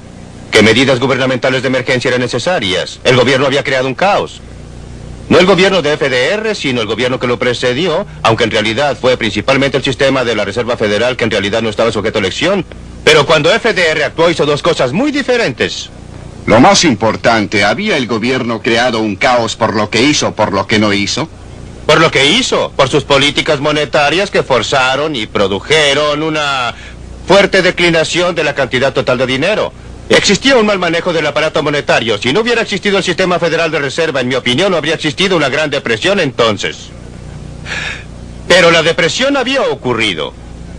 que medidas gubernamentales de emergencia eran necesarias. El gobierno había creado un caos. No el gobierno de FDR, sino el gobierno que lo precedió, aunque en realidad fue principalmente el sistema de la Reserva Federal, que en realidad no estaba sujeto a elección. Pero cuando FDR actuó, hizo dos cosas muy diferentes. Lo más importante, ¿había el gobierno creado un caos por lo que hizo o por lo que no hizo? Por lo que hizo, por sus políticas monetarias que forzaron y produjeron una fuerte declinación de la cantidad total de dinero. Existía un mal manejo del aparato monetario. Si no hubiera existido el sistema federal de reserva, en mi opinión, no habría existido una gran depresión entonces. Pero la depresión había ocurrido.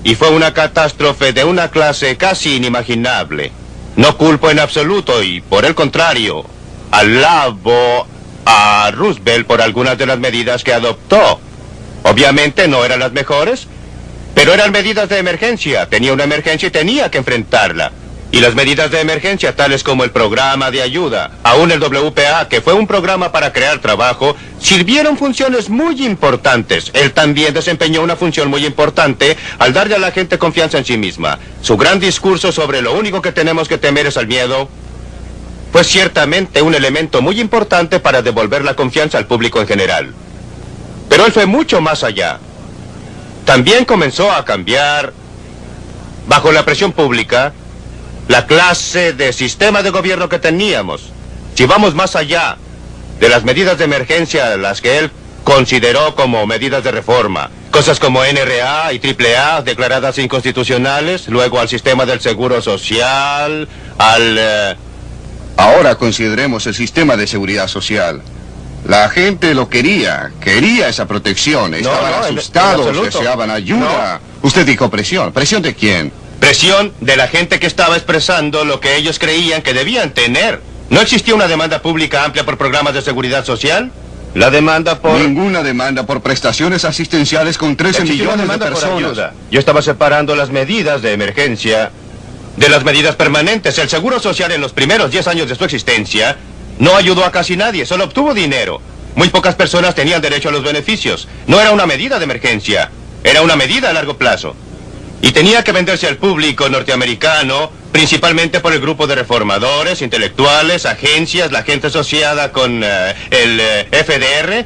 Y fue una catástrofe de una clase casi inimaginable. No culpo en absoluto y, por el contrario, alabo a Roosevelt por algunas de las medidas que adoptó. Obviamente no eran las mejores, pero eran medidas de emergencia. Tenía una emergencia y tenía que enfrentarla. Y las medidas de emergencia, tales como el programa de ayuda, aún el WPA, que fue un programa para crear trabajo, sirvieron funciones muy importantes. Él también desempeñó una función muy importante al darle a la gente confianza en sí misma. Su gran discurso sobre lo único que tenemos que temer es al miedo fue ciertamente un elemento muy importante para devolver la confianza al público en general. Pero él fue mucho más allá. También comenzó a cambiar, bajo la presión pública, la clase de sistema de gobierno que teníamos. Si vamos más allá de las medidas de emergencia, las que él consideró como medidas de reforma, cosas como NRA y AAA declaradas inconstitucionales, luego al sistema del seguro social, Ahora consideremos el sistema de seguridad social. La gente lo quería esa protección, estaban asustados, deseaban ayuda. Usted dijo presión. ¿Presión de quién? Presión de la gente que estaba expresando lo que ellos creían que debían tener. ¿No existía una demanda pública amplia por programas de seguridad social? La demanda por... Ninguna demanda por prestaciones asistenciales con 13 millones de personas. Yo estaba separando las medidas de emergencia de las medidas permanentes. El seguro social en los primeros 10 años de su existencia no ayudó a casi nadie, solo obtuvo dinero. Muy pocas personas tenían derecho a los beneficios. No era una medida de emergencia, era una medida a largo plazo. Y tenía que venderse al público norteamericano, principalmente por el grupo de reformadores, intelectuales, agencias, la gente asociada con el FDR.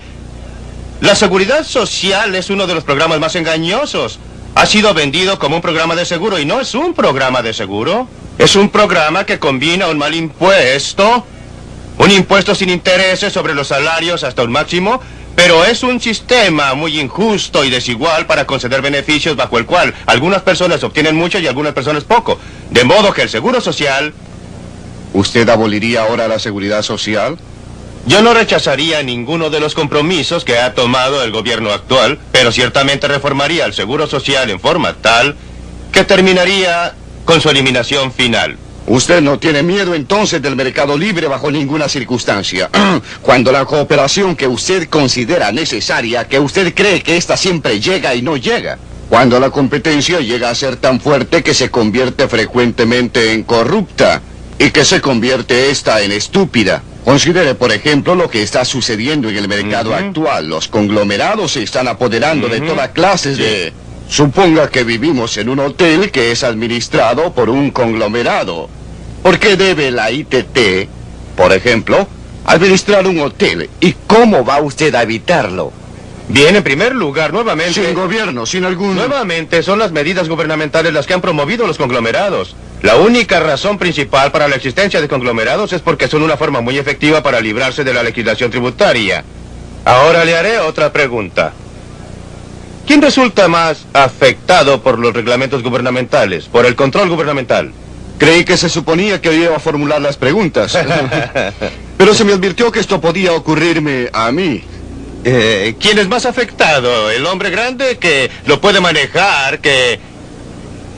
La seguridad social es uno de los programas más engañosos. Ha sido vendido como un programa de seguro y no es un programa de seguro. Es un programa que combina un mal impuesto, un impuesto sin intereses sobre los salarios hasta un máximo, pero es un sistema muy injusto y desigual para conceder beneficios bajo el cual algunas personas obtienen mucho y algunas personas poco. De modo que el seguro social... ¿Usted aboliría ahora la seguridad social? Yo no rechazaría ninguno de los compromisos que ha tomado el gobierno actual, pero ciertamente reformaría el seguro social en forma tal que terminaría con su eliminación final. Usted no tiene miedo entonces del mercado libre bajo ninguna circunstancia. Cuando la cooperación que usted considera necesaria, que usted cree que ésta siempre llega y no llega. Cuando la competencia llega a ser tan fuerte que se convierte frecuentemente en corrupta y que se convierte esta en estúpida. Considere, por ejemplo, lo que está sucediendo en el mercado actual. Los conglomerados se están apoderando de toda clase de... Suponga que vivimos en un hotel que es administrado por un conglomerado. ¿Por qué debe la ITT Por ejemplo, administrar un hotel. ¿Y cómo va usted a evitarlo? Bien, en primer lugar, nuevamente... Sin gobierno, sin algún... Nuevamente, son las medidas gubernamentales las que han promovido los conglomerados. La única razón principal para la existencia de conglomerados es porque son una forma muy efectiva para librarse de la legislación tributaria. Ahora le haré otra pregunta. ¿Quién resulta más afectado por los reglamentos gubernamentales, por el control gubernamental? Creí que se suponía que iba a formular las preguntas. Pero se me advirtió que esto podía ocurrirme a mí. ¿Quién es más afectado? ¿El hombre grande que lo puede manejar, que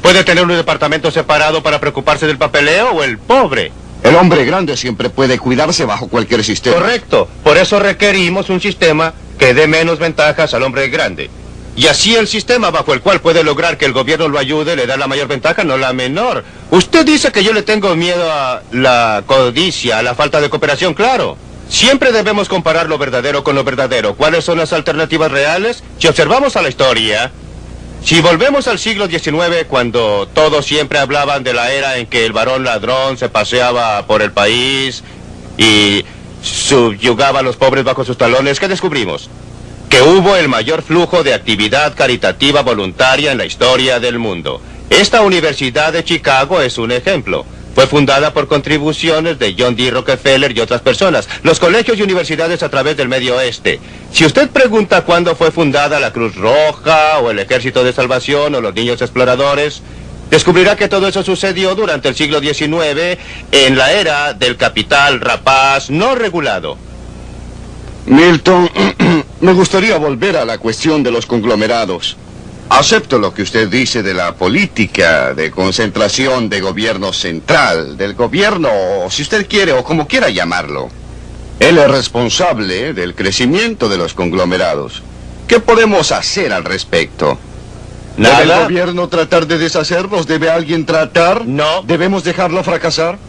puede tener un departamento separado para preocuparse del papeleo, o el pobre? El hombre grande siempre puede cuidarse bajo cualquier sistema. Correcto. Por eso requerimos un sistema que dé menos ventajas al hombre grande. Y así el sistema bajo el cual puede lograr que el gobierno lo ayude le da la mayor ventaja, no la menor. Usted dice que yo le tengo miedo a la codicia, a la falta de cooperación, claro. Siempre debemos comparar lo verdadero con lo verdadero. ¿Cuáles son las alternativas reales? Si observamos a la historia, si volvemos al siglo XIX, cuando todos siempre hablaban de la era en que el varón ladrón se paseaba por el país y subyugaba a los pobres bajo sus talones, ¿qué descubrimos? Que hubo el mayor flujo de actividad caritativa voluntaria en la historia del mundo. Esta Universidad de Chicago es un ejemplo. Fue fundada por contribuciones de John D. Rockefeller y otras personas. Los colegios y universidades a través del Medio Oeste. Si usted pregunta cuándo fue fundada la Cruz Roja, o el Ejército de Salvación, o los Niños Exploradores, descubrirá que todo eso sucedió durante el siglo XIX, en la era del capital rapaz no regulado. Milton, me gustaría volver a la cuestión de los conglomerados. Acepto lo que usted dice de la política de concentración de gobierno central, del gobierno, si usted quiere, o como quiera llamarlo. Él es responsable del crecimiento de los conglomerados. ¿Qué podemos hacer al respecto? Nada. ¿Debe el gobierno tratar de deshacerlos? ¿Debe alguien tratar? No. ¿Debemos dejarlo fracasar?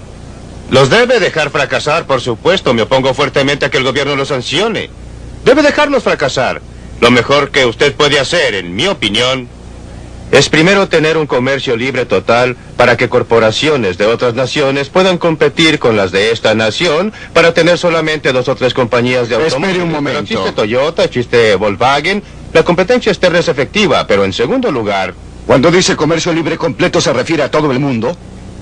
Los debe dejar fracasar, por supuesto. Me opongo fuertemente a que el gobierno los sancione. Debe dejarlos fracasar. Lo mejor que usted puede hacer, en mi opinión, es primero tener un comercio libre total para que corporaciones de otras naciones puedan competir con las de esta nación para tener solamente 2 o 3 compañías de automóviles. Espere un momento. Pero existe Toyota, existe Volkswagen. La competencia externa es efectiva, pero en segundo lugar... Cuando dice comercio libre completo, ¿se refiere a todo el mundo?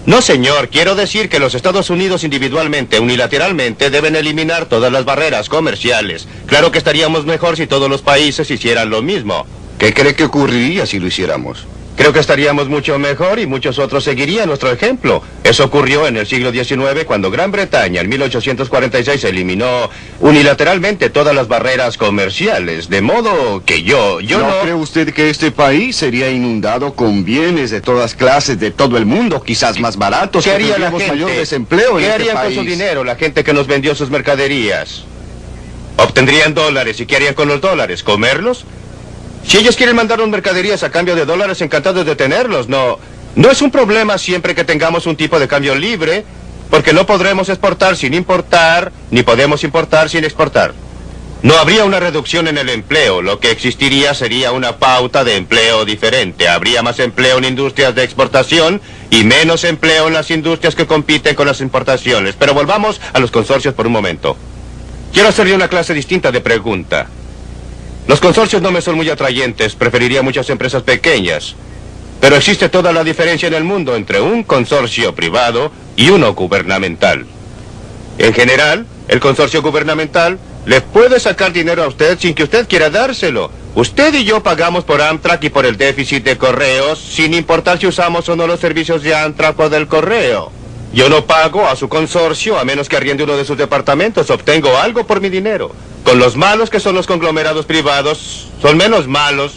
No, señor. Quiero decir que los Estados Unidos individualmente, unilateralmente, deben eliminar todas las barreras comerciales. Claro que estaríamos mejor si todos los países hicieran lo mismo. ¿Qué cree que ocurriría si lo hiciéramos? Creo que estaríamos mucho mejor y muchos otros seguirían nuestro ejemplo. Eso ocurrió en el siglo XIX cuando Gran Bretaña en 1846 eliminó unilateralmente todas las barreras comerciales. De modo que ¿No cree usted que este país sería inundado con bienes de todas clases de todo el mundo, quizás más baratos? ¿Qué haría la gente? Mayor desempleo ¿Qué en harían este con país? su dinero la gente que nos vendió sus mercaderías? Obtendrían dólares. ¿Y qué harían con los dólares? ¿Comerlos? Si ellos quieren mandarnos mercaderías a cambio de dólares, encantados de tenerlos. No es un problema siempre que tengamos un tipo de cambio libre, porque no podremos exportar sin importar, ni podemos importar sin exportar. No habría una reducción en el empleo. Lo que existiría sería una pauta de empleo diferente. Habría más empleo en industrias de exportación y menos empleo en las industrias que compiten con las importaciones. Pero volvamos a los consorcios por un momento. Quiero hacerle una clase distinta de pregunta. Los consorcios no me son muy atrayentes, preferiría muchas empresas pequeñas. Pero existe toda la diferencia en el mundo entre un consorcio privado y uno gubernamental. En general, el consorcio gubernamental le puede sacar dinero a usted sin que usted quiera dárselo. Usted y yo pagamos por Amtrak y por el déficit de correos, sin importar si usamos o no los servicios de Amtrak o del correo. Yo no pago a su consorcio a menos que arriende uno de sus departamentos. Obtengo algo por mi dinero. Con los malos que son los conglomerados privados, son menos malos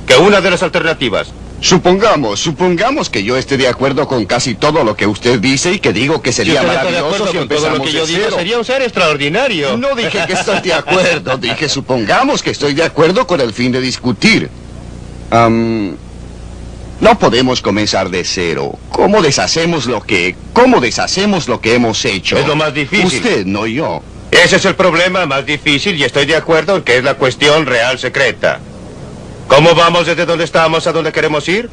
que una de las alternativas. Supongamos que yo esté de acuerdo con casi todo lo que usted dice y que digo que sería maravilloso si empezamos todo lo que yo de digo, cero. sería un ser extraordinario. No dije que estoy de acuerdo, dije supongamos que estoy de acuerdo con el fin de discutir. No podemos comenzar de cero. ¿Cómo deshacemos lo que hemos hecho? Es lo más difícil. Usted, no yo. Ese es el problema más difícil y estoy de acuerdo en que es la cuestión real secreta. ¿Cómo vamos desde donde estamos a donde queremos ir?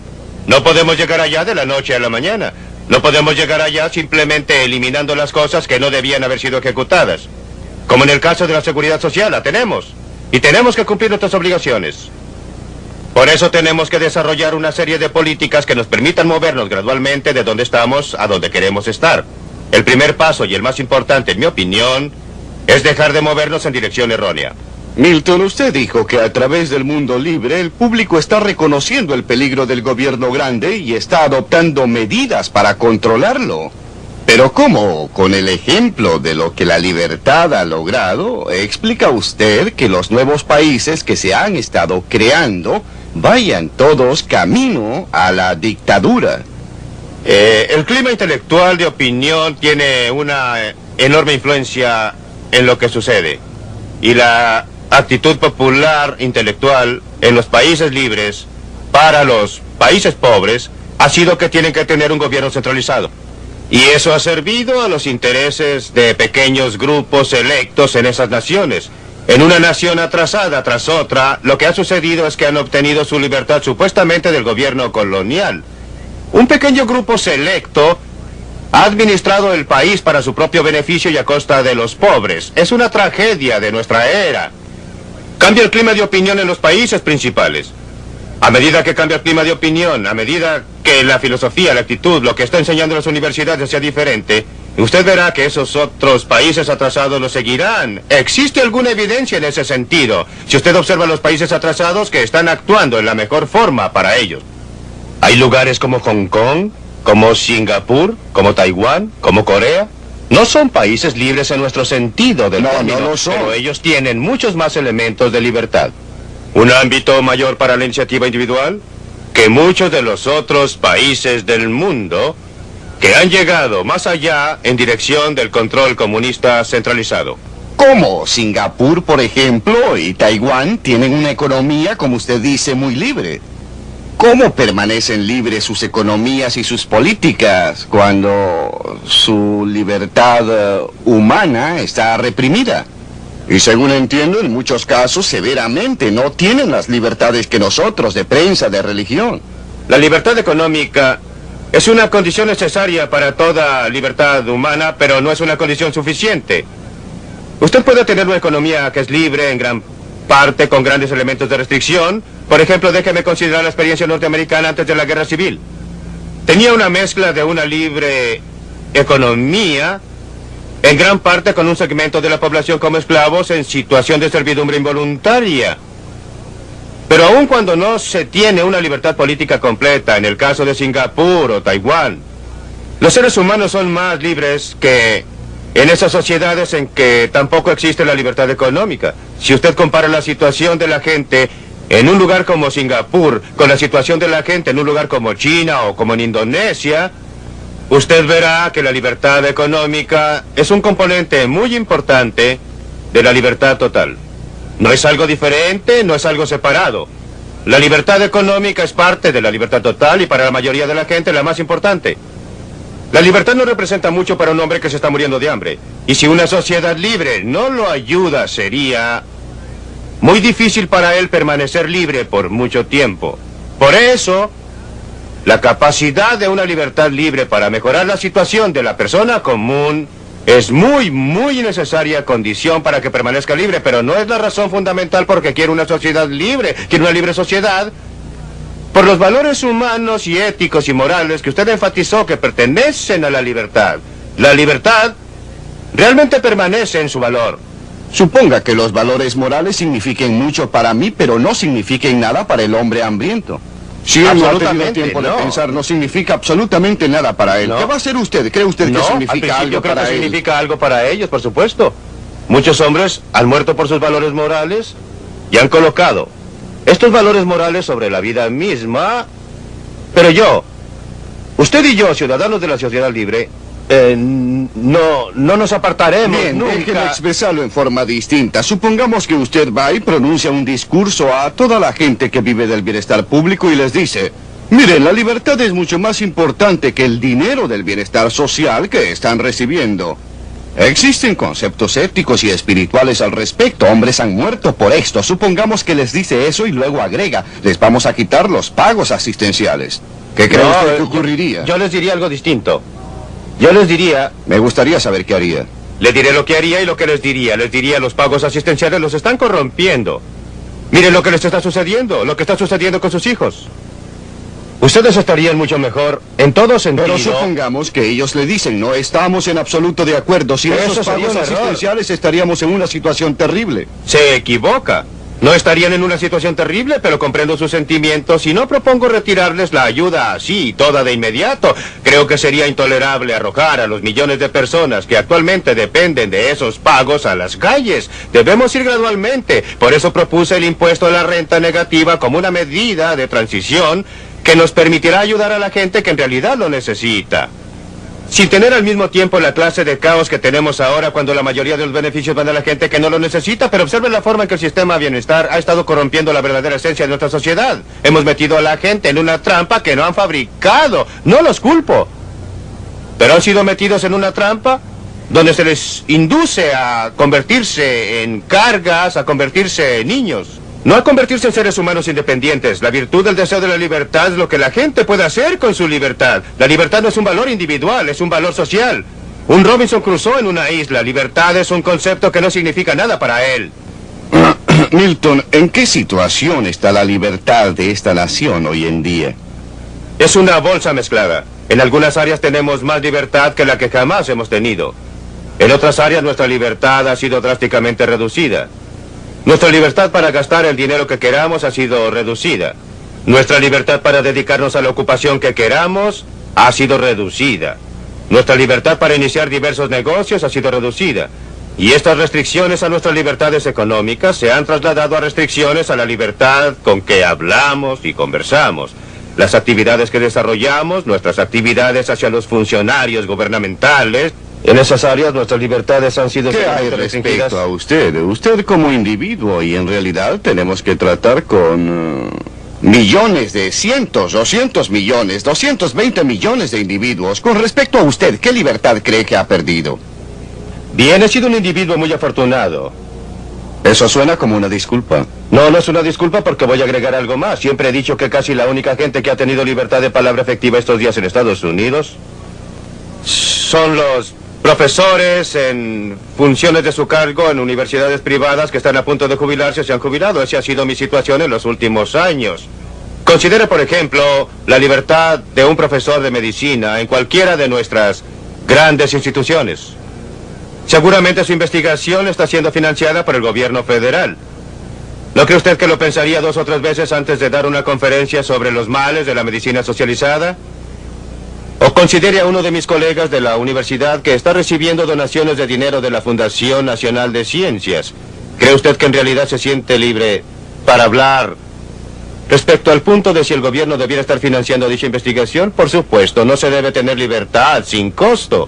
No podemos llegar allá de la noche a la mañana. No podemos llegar allá simplemente eliminando las cosas que no debían haber sido ejecutadas. Como en el caso de la seguridad social, la tenemos. Y tenemos que cumplir nuestras obligaciones. Por eso tenemos que desarrollar una serie de políticas que nos permitan movernos gradualmente de donde estamos a donde queremos estar. El primer paso y el más importante, en mi opinión, es dejar de movernos en dirección errónea. Milton, usted dijo que a través del mundo libre el público está reconociendo el peligro del gobierno grande y está adoptando medidas para controlarlo. Pero ¿cómo? Con el ejemplo de lo que la libertad ha logrado, ¿explica usted que los nuevos países que se han estado creando vayan todos camino a la dictadura? El clima intelectual de opinión tiene una enorme influencia en lo que sucede. Y la actitud popular intelectual en los países libres para los países pobres ha sido que tienen que tener un gobierno centralizado. Y eso ha servido a los intereses de pequeños grupos electos en esas naciones. En una nación atrasada tras otra, lo que ha sucedido es que han obtenido su libertad supuestamente del gobierno colonial. Un pequeño grupo selecto ha administrado el país para su propio beneficio y a costa de los pobres. Es una tragedia de nuestra era. Cambia el clima de opinión en los países principales. A medida que cambia el clima de opinión, a medida que la filosofía, la actitud, lo que está enseñando en las universidades sea diferente, usted verá que esos otros países atrasados lo seguirán. ¿Existe alguna evidencia en ese sentido? Si usted observa los países atrasados que están actuando en la mejor forma para ellos. Hay lugares como Hong Kong, como Singapur, como Taiwán, como Corea. No son países libres en nuestro sentido del término, no lo son. Pero ellos tienen muchos más elementos de libertad. Un ámbito mayor para la iniciativa individual que muchos de los otros países del mundo que han llegado más allá en dirección del control comunista centralizado. ¿Cómo? Singapur, por ejemplo, y Taiwán tienen una economía, como usted dice, muy libre. ¿Cómo permanecen libres sus economías y sus políticas cuando su libertad humana está reprimida? Y según entiendo, en muchos casos, severamente, no tienen las libertades que nosotros, de prensa, de religión. La libertad económica es una condición necesaria para toda libertad humana, pero no es una condición suficiente. Usted puede tener una economía que es libre en gran parte con grandes elementos de restricción. Por ejemplo, déjeme considerar la experiencia norteamericana antes de la Guerra Civil. Tenía una mezcla de una libre economía, en gran parte con un segmento de la población como esclavos en situación de servidumbre involuntaria. Pero aun cuando no se tiene una libertad política completa, en el caso de Singapur o Taiwán, los seres humanos son más libres que en esas sociedades en que tampoco existe la libertad económica. Si usted compara la situación de la gente en un lugar como Singapur con la situación de la gente en un lugar como China o como en Indonesia, usted verá que la libertad económica es un componente muy importante de la libertad total. No es algo diferente, no es algo separado. La libertad económica es parte de la libertad total y para la mayoría de la gente la más importante. La libertad no representa mucho para un hombre que se está muriendo de hambre. Y si una sociedad libre no lo ayuda, sería muy difícil para él permanecer libre por mucho tiempo. Por eso, la capacidad de una libertad libre para mejorar la situación de la persona común es muy necesaria condición para que permanezca libre, pero no es la razón fundamental porque quiere una sociedad libre, quiere una libre sociedad. Por los valores humanos y éticos y morales que usted enfatizó que pertenecen a la libertad. La libertad realmente permanece en su valor. Suponga que los valores morales signifiquen mucho para mí, pero no signifiquen nada para el hombre hambriento. Si él no ha tenido tiempo de pensar, no significa absolutamente nada para él. ¿Qué va a hacer usted? ¿Cree usted que significa algo para él? Yo creo que significa algo para ellos, por supuesto. Muchos hombres han muerto por sus valores morales y han colocado estos valores morales sobre la vida misma. Pero usted y yo, ciudadanos de la sociedad libre, no nos apartaremos. Bien, déjeme expresarlo en forma distinta. Supongamos que usted va y pronuncia un discurso a toda la gente que vive del bienestar público y les dice: miren, la libertad es mucho más importante que el dinero del bienestar social que están recibiendo. Existen conceptos éticos y espirituales al respecto. Hombres han muerto por esto. Supongamos que les dice eso y luego agrega: les vamos a quitar los pagos asistenciales. ¿Qué cree No, usted que ocurriría? Yo les diría algo distinto. Yo les diría... Me gustaría saber qué haría. Le diré lo que haría y lo que les diría. Les diría, los pagos asistenciales los están corrompiendo. Miren lo que les está sucediendo, lo que está sucediendo con sus hijos. Ustedes estarían mucho mejor en todo sentido. Pero supongamos que ellos le dicen, no estamos en absoluto de acuerdo. Sin Eso esos sería pagos un error. asistenciales estaríamos en una situación terrible. Se equivoca. No estarían en una situación terrible, pero comprendo sus sentimientos y no propongo retirarles la ayuda así, toda de inmediato. Creo que sería intolerable arrojar a los millones de personas que actualmente dependen de esos pagos a las calles. Debemos ir gradualmente. Por eso propuse el impuesto a la renta negativa como una medida de transición que nos permitirá ayudar a la gente que en realidad lo necesita. Sin tener al mismo tiempo la clase de caos que tenemos ahora cuando la mayoría de los beneficios van a la gente que no lo necesita, pero observen la forma en que el sistema de bienestar ha estado corrompiendo la verdadera esencia de nuestra sociedad. Hemos metido a la gente en una trampa que no han fabricado. No los culpo. Pero han sido metidos en una trampa donde se les induce a convertirse en cargas, a convertirse en niños. No a convertirse en seres humanos independientes. La virtud del deseo de la libertad es lo que la gente puede hacer con su libertad. La libertad no es un valor individual, es un valor social. Un Robinson Crusoe en una isla. Libertad es un concepto que no significa nada para él. Milton, ¿en qué situación está la libertad de esta nación hoy en día? Es una bolsa mezclada. En algunas áreas tenemos más libertad que la que jamás hemos tenido. En otras áreas nuestra libertad ha sido drásticamente reducida. Nuestra libertad para gastar el dinero que queramos ha sido reducida. Nuestra libertad para dedicarnos a la ocupación que queramos ha sido reducida. Nuestra libertad para iniciar diversos negocios ha sido reducida. Y estas restricciones a nuestras libertades económicas se han trasladado a restricciones a la libertad con que hablamos y conversamos. Las actividades que desarrollamos, nuestras actividades hacia los funcionarios gubernamentales... En esas áreas nuestras libertades han sido... ¿Qué hay respecto a usted? Usted como individuo, y en realidad tenemos que tratar con millones de cientos, 200 millones, 220 millones de individuos. Con respecto a usted, ¿qué libertad cree que ha perdido? Bien, he sido un individuo muy afortunado. Eso suena como una disculpa. No, no es una disculpa porque voy a agregar algo más. Siempre he dicho que casi la única gente que ha tenido libertad de palabra efectiva estos días en Estados Unidos son los profesores en funciones de su cargo en universidades privadas que están a punto de jubilarse o se han jubilado. Esa ha sido mi situación en los últimos años. Considere, por ejemplo, la libertad de un profesor de medicina en cualquiera de nuestras grandes instituciones. Seguramente su investigación está siendo financiada por el gobierno federal. ¿No cree usted que lo pensaría 2 o 3 veces antes de dar una conferencia sobre los males de la medicina socializada? O considere a uno de mis colegas de la universidad que está recibiendo donaciones de dinero de la Fundación Nacional de Ciencias. ¿Cree usted que en realidad se siente libre para hablar respecto al punto de si el gobierno debiera estar financiando dicha investigación? Por supuesto, no se debe tener libertad sin costo.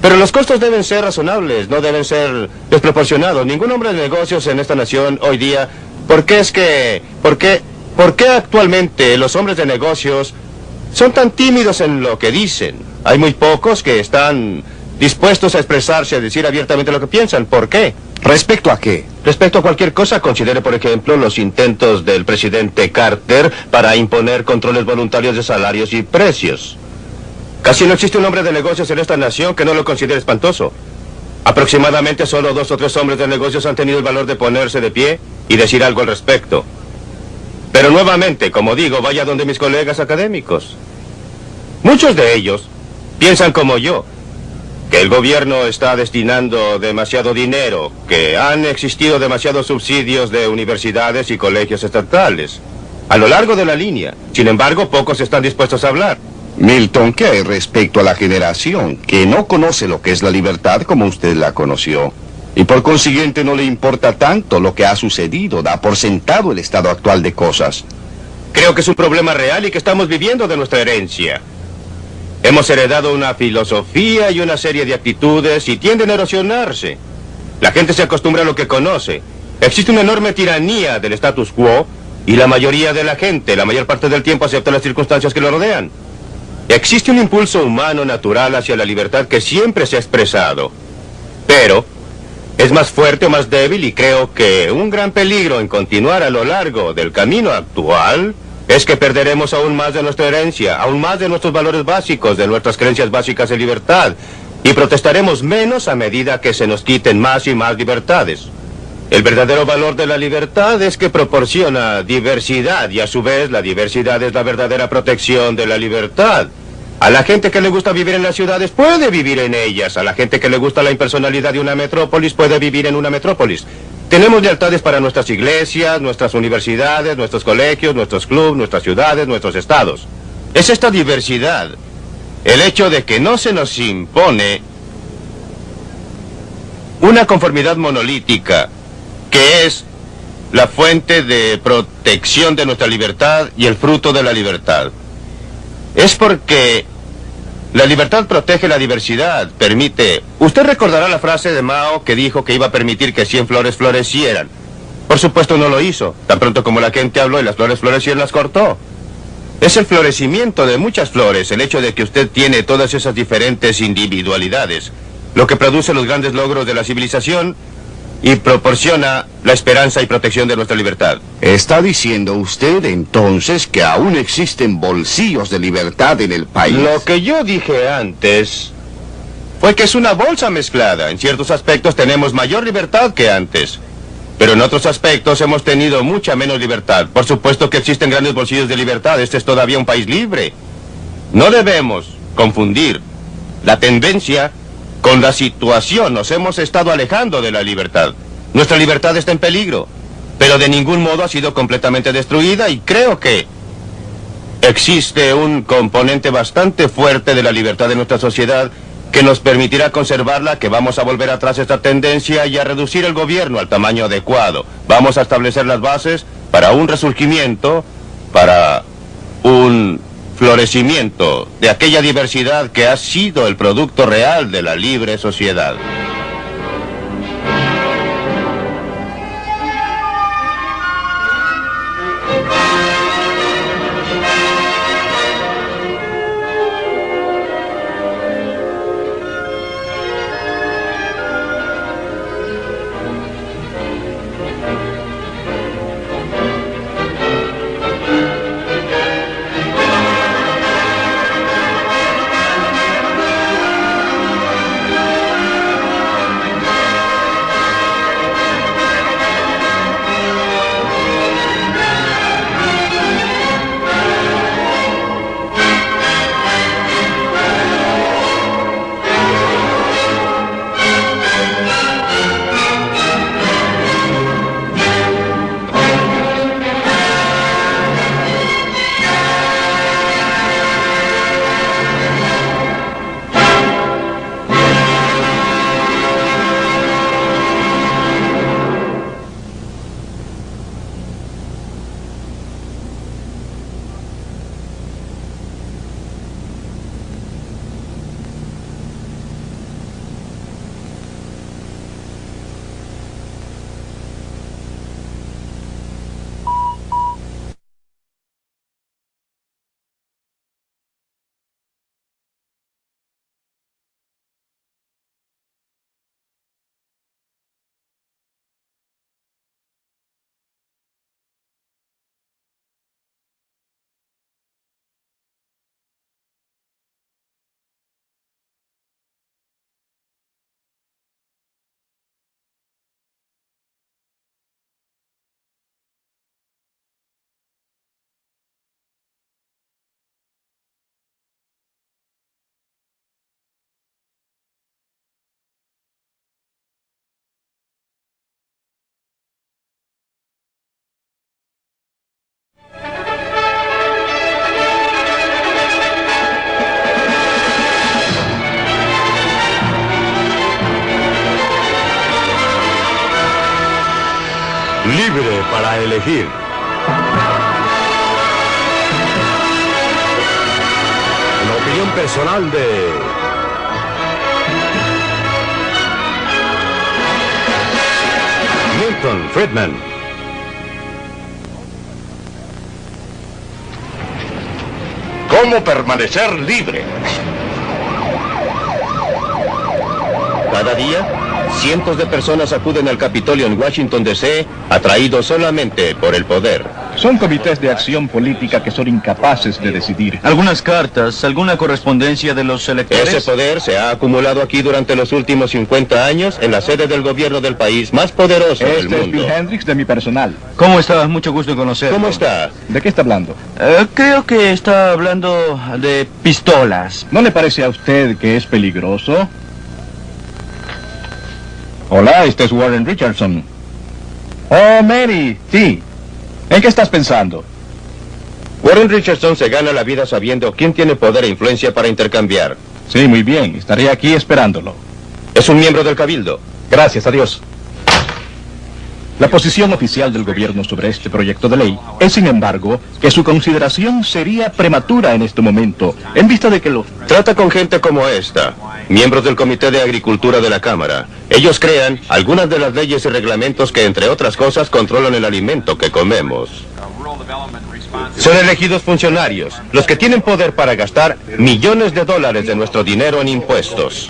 Pero los costos deben ser razonables, no deben ser desproporcionados. Ningún hombre de negocios en esta nación hoy día... ¿Por qué actualmente los hombres de negocios son tan tímidos en lo que dicen? Hay muy pocos que están dispuestos a expresarse, a decir abiertamente lo que piensan. ¿Por qué? ¿Respecto a qué? Respecto a cualquier cosa, considere, por ejemplo, los intentos del presidente Carter para imponer controles voluntarios de salarios y precios. Casi no existe un hombre de negocios en esta nación que no lo considere espantoso. Aproximadamente solo 2 o 3 hombres de negocios han tenido el valor de ponerse de pie y decir algo al respecto. Pero nuevamente, como digo, vaya donde mis colegas académicos. Muchos de ellos piensan como yo, que el gobierno está destinando demasiado dinero, que han existido demasiados subsidios de universidades y colegios estatales a lo largo de la línea. Sin embargo, pocos están dispuestos a hablar. Milton, ¿qué hay respecto a la generación que no conoce lo que es la libertad como usted la conoció? Y por consiguiente no le importa tanto lo que ha sucedido, da por sentado el estado actual de cosas. Creo que es un problema real y que estamos viviendo de nuestra herencia. Hemos heredado una filosofía y una serie de actitudes y tienden a erosionarse. La gente se acostumbra a lo que conoce. Existe una enorme tiranía del status quo y la mayoría de la gente, la mayor parte del tiempo, acepta las circunstancias que lo rodean. Existe un impulso humano natural hacia la libertad que siempre se ha expresado. Pero es más fuerte o más débil y creo que un gran peligro en continuar a lo largo del camino actual es que perderemos aún más de nuestra herencia, aún más de nuestros valores básicos, de nuestras creencias básicas de libertad, y protestaremos menos a medida que se nos quiten más y más libertades. El verdadero valor de la libertad es que proporciona diversidad, y a su vez la diversidad es la verdadera protección de la libertad. A la gente que le gusta vivir en las ciudades puede vivir en ellas. A la gente que le gusta la impersonalidad de una metrópolis puede vivir en una metrópolis. Tenemos lealtades para nuestras iglesias, nuestras universidades, nuestros colegios, nuestros clubes, nuestras ciudades, nuestros estados. Es esta diversidad, el hecho de que no se nos impone una conformidad monolítica, que es la fuente de protección de nuestra libertad y el fruto de la libertad. Es porque la libertad protege la diversidad, permite... Usted recordará la frase de Mao que dijo que iba a permitir que 100 flores florecieran. Por supuesto no lo hizo. Tan pronto como la gente habló y las flores florecieron, las cortó. Es el florecimiento de muchas flores, el hecho de que usted tiene todas esas diferentes individualidades, lo que produce los grandes logros de la civilización y proporciona la esperanza y protección de nuestra libertad. ¿Está diciendo usted entonces que aún existen bolsillos de libertad en el país? Lo que yo dije antes fue que es una bolsa mezclada. En ciertos aspectos tenemos mayor libertad que antes, pero en otros aspectos hemos tenido mucha menos libertad. Por supuesto que existen grandes bolsillos de libertad. Este es todavía un país libre. No debemos confundir la tendencia con la situación. Nos hemos estado alejando de la libertad. Nuestra libertad está en peligro, pero de ningún modo ha sido completamente destruida, y creo que existe un componente bastante fuerte de la libertad de nuestra sociedad que nos permitirá conservarla, que vamos a volver atrás esta tendencia y a reducir el gobierno al tamaño adecuado. Vamos a establecer las bases para un resurgimiento, para un florecimiento de aquella diversidad que ha sido el producto real de la libre sociedad. Libre para elegir. La opinión personal de Milton Friedman. ¿Cómo permanecer libre? Cada día, cientos de personas acuden al Capitolio en Washington, D.C., atraídos solamente por el poder. Son comités de acción política que son incapaces de decidir. ¿Algunas cartas, alguna correspondencia de los electores? Ese poder se ha acumulado aquí durante los últimos 50 años en la sede del gobierno del país más poderoso del Este es mundo. Bill Hendricks de mi personal. ¿Cómo está? Mucho gusto en conocerlo. ¿Cómo está? ¿De qué está hablando? Creo que está hablando de pistolas. ¿No le parece a usted que es peligroso? Hola, este es Warren Richardson. Oh, Mary, sí. ¿En qué estás pensando? Warren Richardson se gana la vida sabiendo quién tiene poder e influencia para intercambiar. Sí, muy bien. Estaré aquí esperándolo. Es un miembro del Cabildo. Gracias, adiós. La posición oficial del gobierno sobre este proyecto de ley es, sin embargo, que su consideración sería prematura en este momento, en vista de que lo... Trata con gente como esta, miembros del Comité de Agricultura de la Cámara. Ellos crean algunas de las leyes y reglamentos que, entre otras cosas, controlan el alimento que comemos. Son elegidos funcionarios, los que tienen poder para gastar millones de dólares de nuestro dinero en impuestos.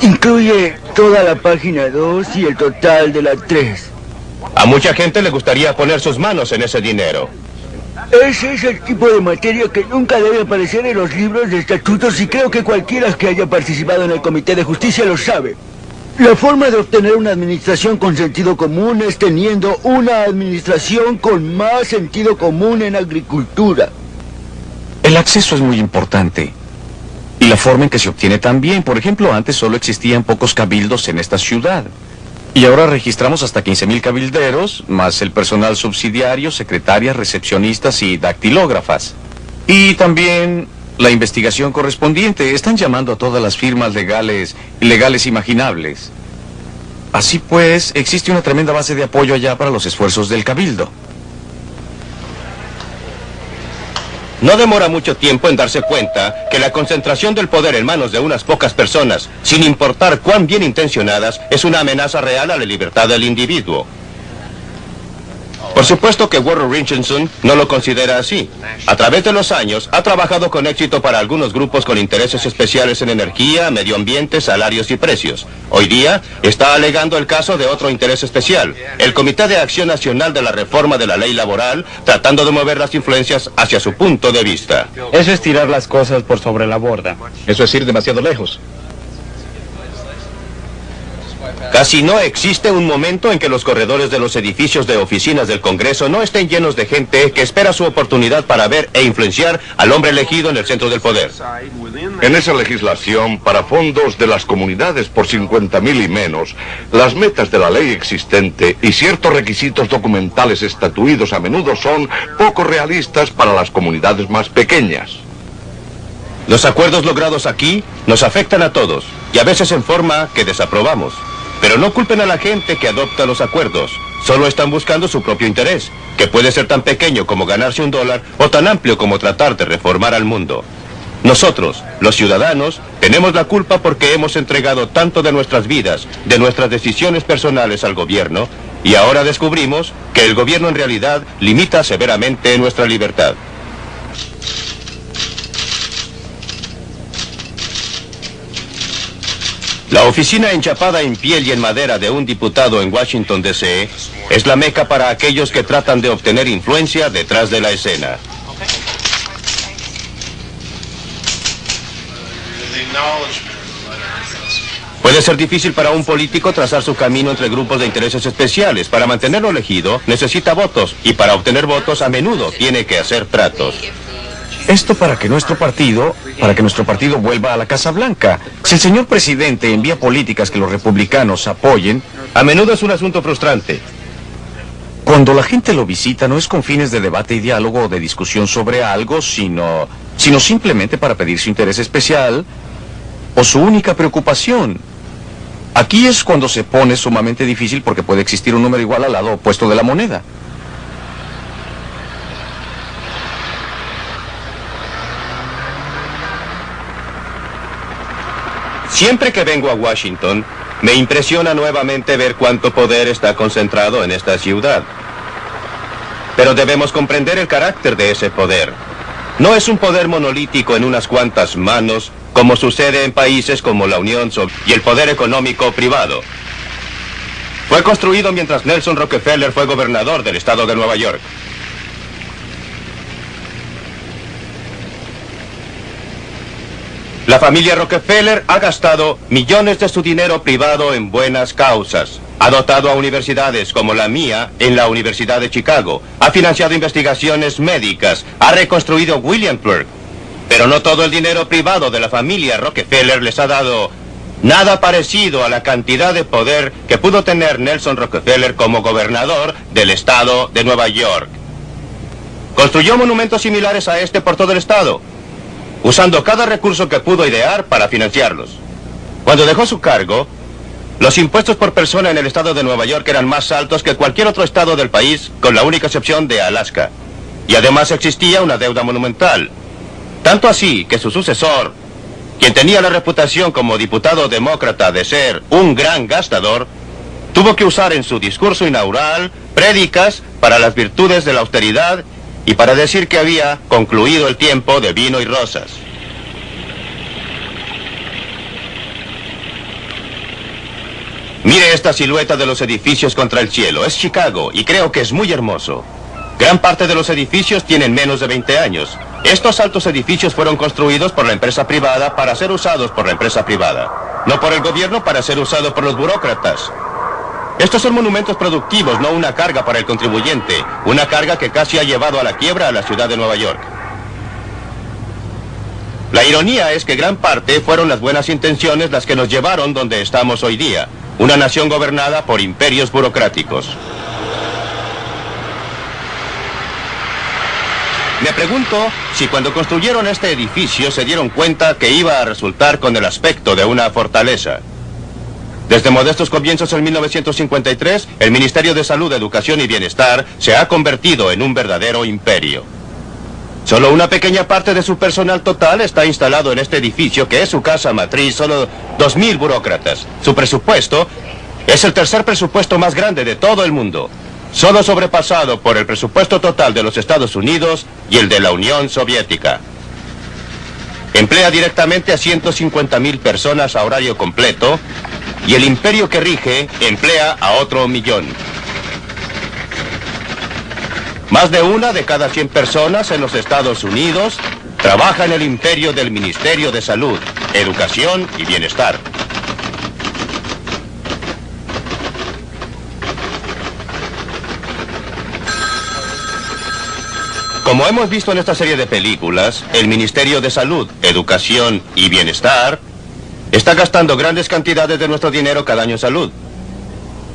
Incluye toda la página 2 y el total de la 3. A mucha gente le gustaría poner sus manos en ese dinero. Ese es el tipo de materia que nunca debe aparecer en los libros de estatutos y creo que cualquiera que haya participado en el Comité de Justicia lo sabe. La forma de obtener una administración con sentido común es teniendo una administración con más sentido común en agricultura. El acceso es muy importante. Y la forma en que se obtiene también. Por ejemplo, antes solo existían pocos cabildos en esta ciudad. Y ahora registramos hasta 15,000 cabilderos, más el personal subsidiario, secretarias, recepcionistas y dactilógrafas. Y también la investigación correspondiente. Están llamando a todas las firmas legales imaginables. Así pues, existe una tremenda base de apoyo allá para los esfuerzos del cabildo. No demora mucho tiempo en darse cuenta que la concentración del poder en manos de unas pocas personas, sin importar cuán bien intencionadas, es una amenaza real a la libertad del individuo. Por supuesto que Warren Richardson no lo considera así. A través de los años, ha trabajado con éxito para algunos grupos con intereses especiales en energía, medio ambiente, salarios y precios. Hoy día, está alegando el caso de otro interés especial, el Comité de Acción Nacional de la Reforma de la Ley Laboral, tratando de mover las influencias hacia su punto de vista. Eso es tirar las cosas por sobre la borda. Eso es ir demasiado lejos. Casi no existe un momento en que los corredores de los edificios de oficinas del Congreso no estén llenos de gente que espera su oportunidad para ver e influenciar al hombre elegido en el centro del poder. En esa legislación, para fondos de las comunidades por 50,000 y menos, las metas de la ley existente y ciertos requisitos documentales estatuidos a menudo son poco realistas para las comunidades más pequeñas. Los acuerdos logrados aquí nos afectan a todos, y a veces en forma que desaprobamos. Pero no culpen a la gente que adopta los acuerdos. Solo están buscando su propio interés, que puede ser tan pequeño como ganarse $1 o tan amplio como tratar de reformar al mundo. Nosotros, los ciudadanos, tenemos la culpa porque hemos entregado tanto de nuestras vidas, de nuestras decisiones personales al gobierno, y ahora descubrimos que el gobierno en realidad limita severamente nuestra libertad. La oficina enchapada en piel y en madera de un diputado en Washington, D.C. es la meca para aquellos que tratan de obtener influencia detrás de la escena. Puede ser difícil para un político trazar su camino entre grupos de intereses especiales. Para mantenerlo elegido, necesita votos, y para obtener votos a menudo tiene que hacer tratos. Esto para que nuestro partido vuelva a la Casa Blanca. Si el señor presidente envía políticas que los republicanos apoyen, a menudo es un asunto frustrante. Cuando la gente lo visita no es con fines de debate y diálogo o de discusión sobre algo, sino simplemente para pedir su interés especial o su única preocupación. Aquí es cuando se pone sumamente difícil porque puede existir un número igual al lado opuesto de la moneda. Siempre que vengo a Washington, me impresiona nuevamente ver cuánto poder está concentrado en esta ciudad. Pero debemos comprender el carácter de ese poder. No es un poder monolítico en unas cuantas manos, como sucede en países como la Unión Soviética y el poder económico privado. Fue construido mientras Nelson Rockefeller fue gobernador del estado de Nueva York. La familia Rockefeller ha gastado millones de su dinero privado en buenas causas. Ha dotado a universidades como la mía en la Universidad de Chicago. Ha financiado investigaciones médicas. Ha reconstruido Williamsburg. Pero no todo el dinero privado de la familia Rockefeller les ha dado nada parecido a la cantidad de poder que pudo tener Nelson Rockefeller como gobernador del estado de Nueva York. Construyó monumentos similares a este por todo el estado, usando cada recurso que pudo idear para financiarlos. Cuando dejó su cargo, los impuestos por persona en el estado de Nueva York eran más altos que cualquier otro estado del país, con la única excepción de Alaska. Y además existía una deuda monumental. Tanto así que su sucesor, quien tenía la reputación como diputado demócrata de ser un gran gastador, tuvo que usar en su discurso inaugural prédicas para las virtudes de la austeridad y para decir que había concluido el tiempo de vino y rosas. Mire esta silueta de los edificios contra el cielo. Es Chicago y creo que es muy hermoso. Gran parte de los edificios tienen menos de 20 años. Estos altos edificios fueron construidos por la empresa privada para ser usados por la empresa privada. No por el gobierno para ser usados por los burócratas. Estos son monumentos productivos, no una carga para el contribuyente. Una carga que casi ha llevado a la quiebra a la ciudad de Nueva York. La ironía es que gran parte fueron las buenas intenciones las que nos llevaron donde estamos hoy día. Una nación gobernada por imperios burocráticos. Me pregunto si cuando construyeron este edificio se dieron cuenta que iba a resultar con el aspecto de una fortaleza. Desde modestos comienzos en 1953, el Ministerio de Salud, Educación y Bienestar se ha convertido en un verdadero imperio. Solo una pequeña parte de su personal total está instalado en este edificio, que es su casa matriz, solo 2.000 burócratas. Su presupuesto es el tercer presupuesto más grande de todo el mundo, solo sobrepasado por el presupuesto total de los Estados Unidos y el de la Unión Soviética. Emplea directamente a 150.000 personas a horario completo, y el imperio que rige emplea a otro 1.000.000. Más de una de cada 100 personas en los Estados Unidos trabaja en el imperio del Ministerio de Salud, Educación y Bienestar. Como hemos visto en esta serie de películas, el Ministerio de Salud, Educación y Bienestar está gastando grandes cantidades de nuestro dinero cada año en salud.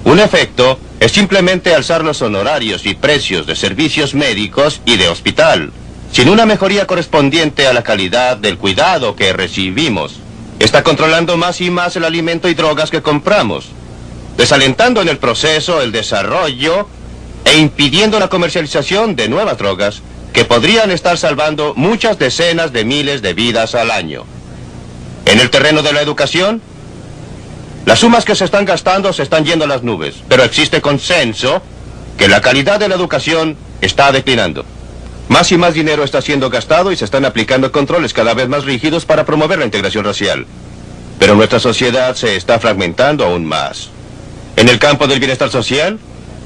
Un efecto es simplemente alzar los honorarios y precios de servicios médicos y de hospital, sin una mejoría correspondiente a la calidad del cuidado que recibimos. Está controlando más y más el alimento y drogas que compramos, desalentando en el proceso el desarrollo e impidiendo la comercialización de nuevas drogas que podrían estar salvando muchas decenas de miles de vidas al año. En el terreno de la educación, las sumas que se están gastando se están yendo a las nubes, pero existe consenso que la calidad de la educación está declinando. Más y más dinero está siendo gastado y se están aplicando controles cada vez más rígidos para promover la integración racial. Pero nuestra sociedad se está fragmentando aún más. En el campo del bienestar social,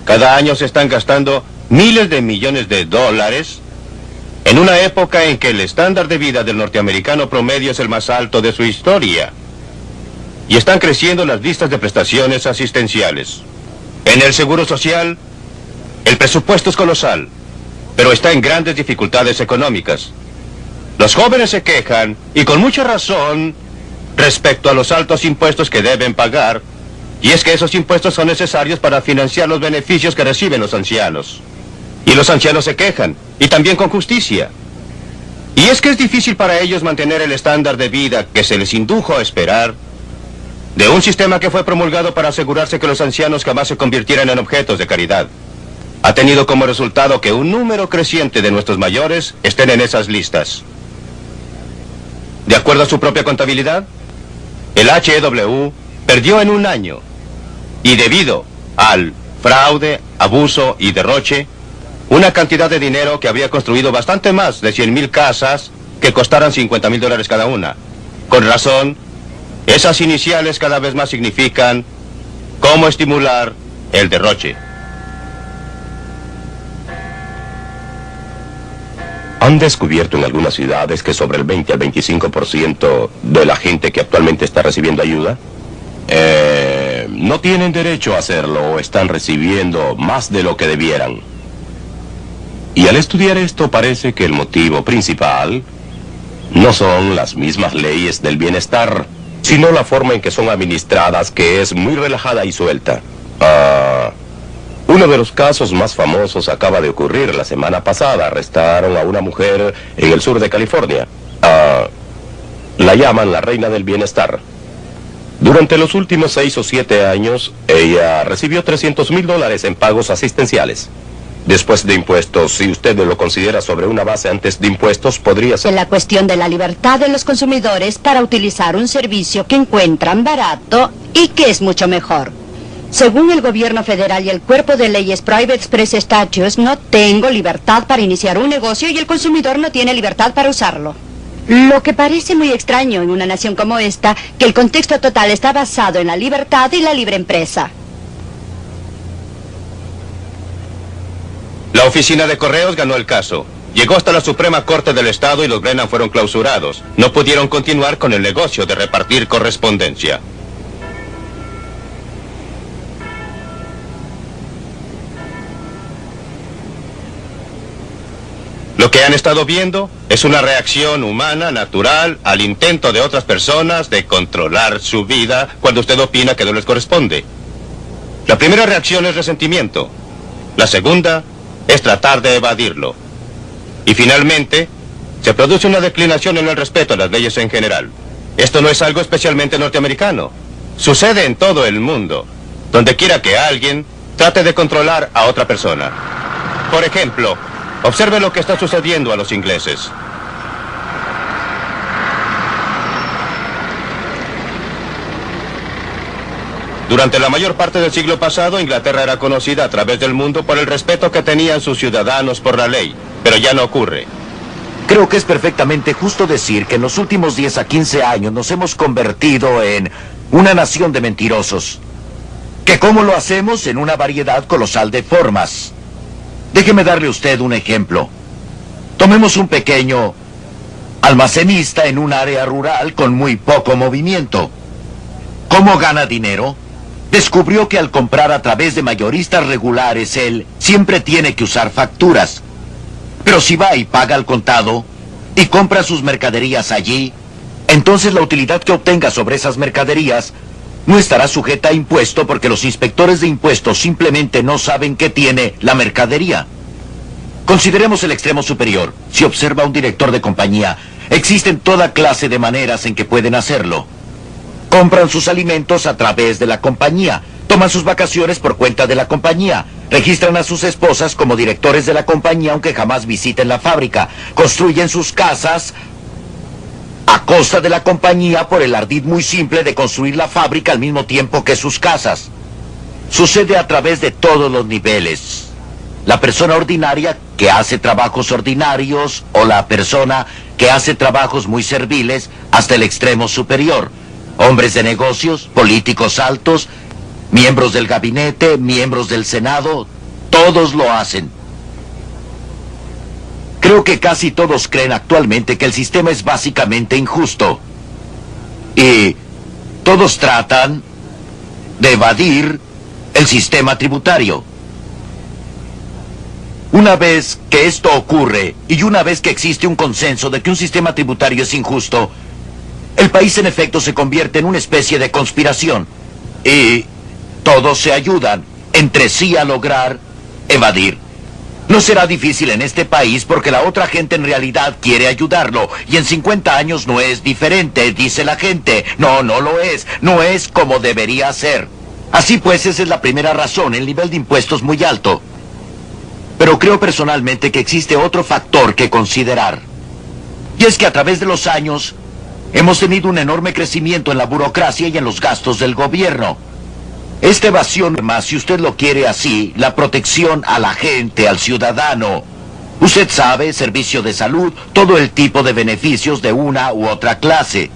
cada año se están gastando miles de millones de dólares en una época en que el estándar de vida del norteamericano promedio es el más alto de su historia. Y están creciendo las listas de prestaciones asistenciales. En el seguro social, el presupuesto es colosal, pero está en grandes dificultades económicas. Los jóvenes se quejan, y con mucha razón, respecto a los altos impuestos que deben pagar, y es que esos impuestos son necesarios para financiar los beneficios que reciben los ancianos. Y los ancianos se quejan, y también con justicia. Y es que es difícil para ellos mantener el estándar de vida que se les indujo a esperar de un sistema que fue promulgado para asegurarse que los ancianos jamás se convirtieran en objetos de caridad. Ha tenido como resultado que un número creciente de nuestros mayores estén en esas listas. De acuerdo a su propia contabilidad, el HEW perdió en un año, y debido al fraude, abuso y derroche, una cantidad de dinero que había construido bastante más de 100.000 casas que costaran $50.000 cada una. Con razón, esas iniciales cada vez más significan cómo estimular el derroche. Han descubierto en algunas ciudades que sobre el 20 al 25% de la gente que actualmente está recibiendo ayuda no tienen derecho a hacerlo o están recibiendo más de lo que debieran. Y al estudiar esto parece que el motivo principal no son las mismas leyes del bienestar, sino la forma en que son administradas, que es muy relajada y suelta. Uno de los casos más famosos acaba de ocurrir la semana pasada. Arrestaron a una mujer en el sur de California. La llaman la reina del bienestar. Durante los últimos 6 o 7 años, ella recibió $300,000 en pagos asistenciales. Después de impuestos, si usted lo considera sobre una base antes de impuestos, podría ser... La cuestión de la libertad de los consumidores para utilizar un servicio que encuentran barato y que es mucho mejor. Según el gobierno federal y el cuerpo de leyes Private Express Statutes, no tengo libertad para iniciar un negocio y el consumidor no tiene libertad para usarlo. Lo que parece muy extraño en una nación como esta, que el contexto total está basado en la libertad y la libre empresa. La oficina de correos ganó el caso. Llegó hasta la Suprema Corte del Estado y los Brennan fueron clausurados. No pudieron continuar con el negocio de repartir correspondencia. Lo que han estado viendo es una reacción humana, natural, al intento de otras personas de controlar su vida cuando usted opina que no les corresponde. La primera reacción es resentimiento. La segunda es tratar de evadirlo. Y finalmente, se produce una declinación en el respeto a las leyes en general. Esto no es algo especialmente norteamericano. Sucede en todo el mundo, donde quiera que alguien trate de controlar a otra persona. Por ejemplo, observe lo que está sucediendo a los ingleses. Durante la mayor parte del siglo pasado, Inglaterra era conocida a través del mundo por el respeto que tenían sus ciudadanos por la ley, pero ya no ocurre. Creo que es perfectamente justo decir que en los últimos 10 a 15 años nos hemos convertido en una nación de mentirosos. ¿Que cómo lo hacemos? En una variedad colosal de formas. Déjeme darle a usted un ejemplo. Tomemos un pequeño almacenista en un área rural con muy poco movimiento. ¿Cómo gana dinero? Descubrió que al comprar a través de mayoristas regulares, él siempre tiene que usar facturas. Pero si va y paga al contado y compra sus mercaderías allí, entonces la utilidad que obtenga sobre esas mercaderías no estará sujeta a impuesto porque los inspectores de impuestos simplemente no saben qué tiene la mercadería. Consideremos el extremo superior. Si observa a un director de compañía, existen toda clase de maneras en que pueden hacerlo. Compran sus alimentos a través de la compañía, toman sus vacaciones por cuenta de la compañía, registran a sus esposas como directores de la compañía aunque jamás visiten la fábrica, construyen sus casas a costa de la compañía por el ardid muy simple de construir la fábrica al mismo tiempo que sus casas. Sucede a través de todos los niveles. La persona ordinaria que hace trabajos ordinarios o la persona que hace trabajos muy serviles hasta el extremo superior. Hombres de negocios, políticos altos, miembros del gabinete, miembros del Senado, todos lo hacen. Creo que casi todos creen actualmente que el sistema es básicamente injusto. Y todos tratan de evadir el sistema tributario. Una vez que esto ocurre, y una vez que existe un consenso de que un sistema tributario es injusto, el país en efecto se convierte en una especie de conspiración. Y todos se ayudan entre sí a lograr evadir. No será difícil en este país porque la otra gente en realidad quiere ayudarlo. Y en 50 años no es diferente, dice la gente. No, no lo es. No es como debería ser. Así pues, esa es la primera razón, el nivel de impuestos muy alto. Pero creo personalmente que existe otro factor que considerar. Y es que a través de los años hemos tenido un enorme crecimiento en la burocracia y en los gastos del gobierno. Esta evasión, más si usted lo quiere así, la protección a la gente, al ciudadano. Usted sabe, servicio de salud, todo el tipo de beneficios de una u otra clase.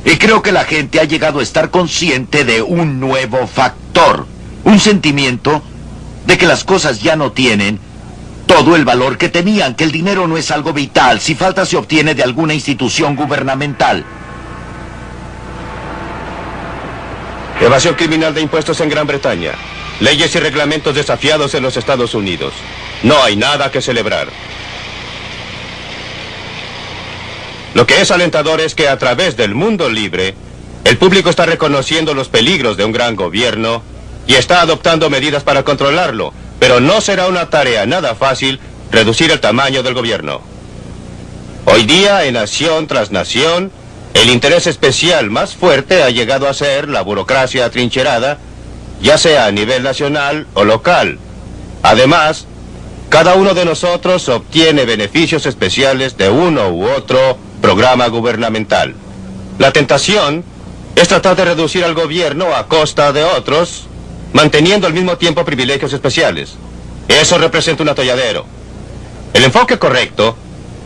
Y creo que la gente ha llegado a estar consciente de un nuevo factor. Un sentimiento de que las cosas ya no tienen todo el valor que tenían, que el dinero no es algo vital, si falta se obtiene de alguna institución gubernamental. Evasión criminal de impuestos en Gran Bretaña. Leyes y reglamentos desafiados en los Estados Unidos. No hay nada que celebrar. Lo que es alentador es que a través del mundo libre, el público está reconociendo los peligros de un gran gobierno y está adoptando medidas para controlarlo, pero no será una tarea nada fácil reducir el tamaño del gobierno. Hoy día, en nación tras nación, el interés especial más fuerte ha llegado a ser la burocracia atrincherada, ya sea a nivel nacional o local. Además, cada uno de nosotros obtiene beneficios especiales de uno u otro programa gubernamental. La tentación es tratar de reducir al gobierno a costa de otros, manteniendo al mismo tiempo privilegios especiales. Eso representa un atolladero. El enfoque correcto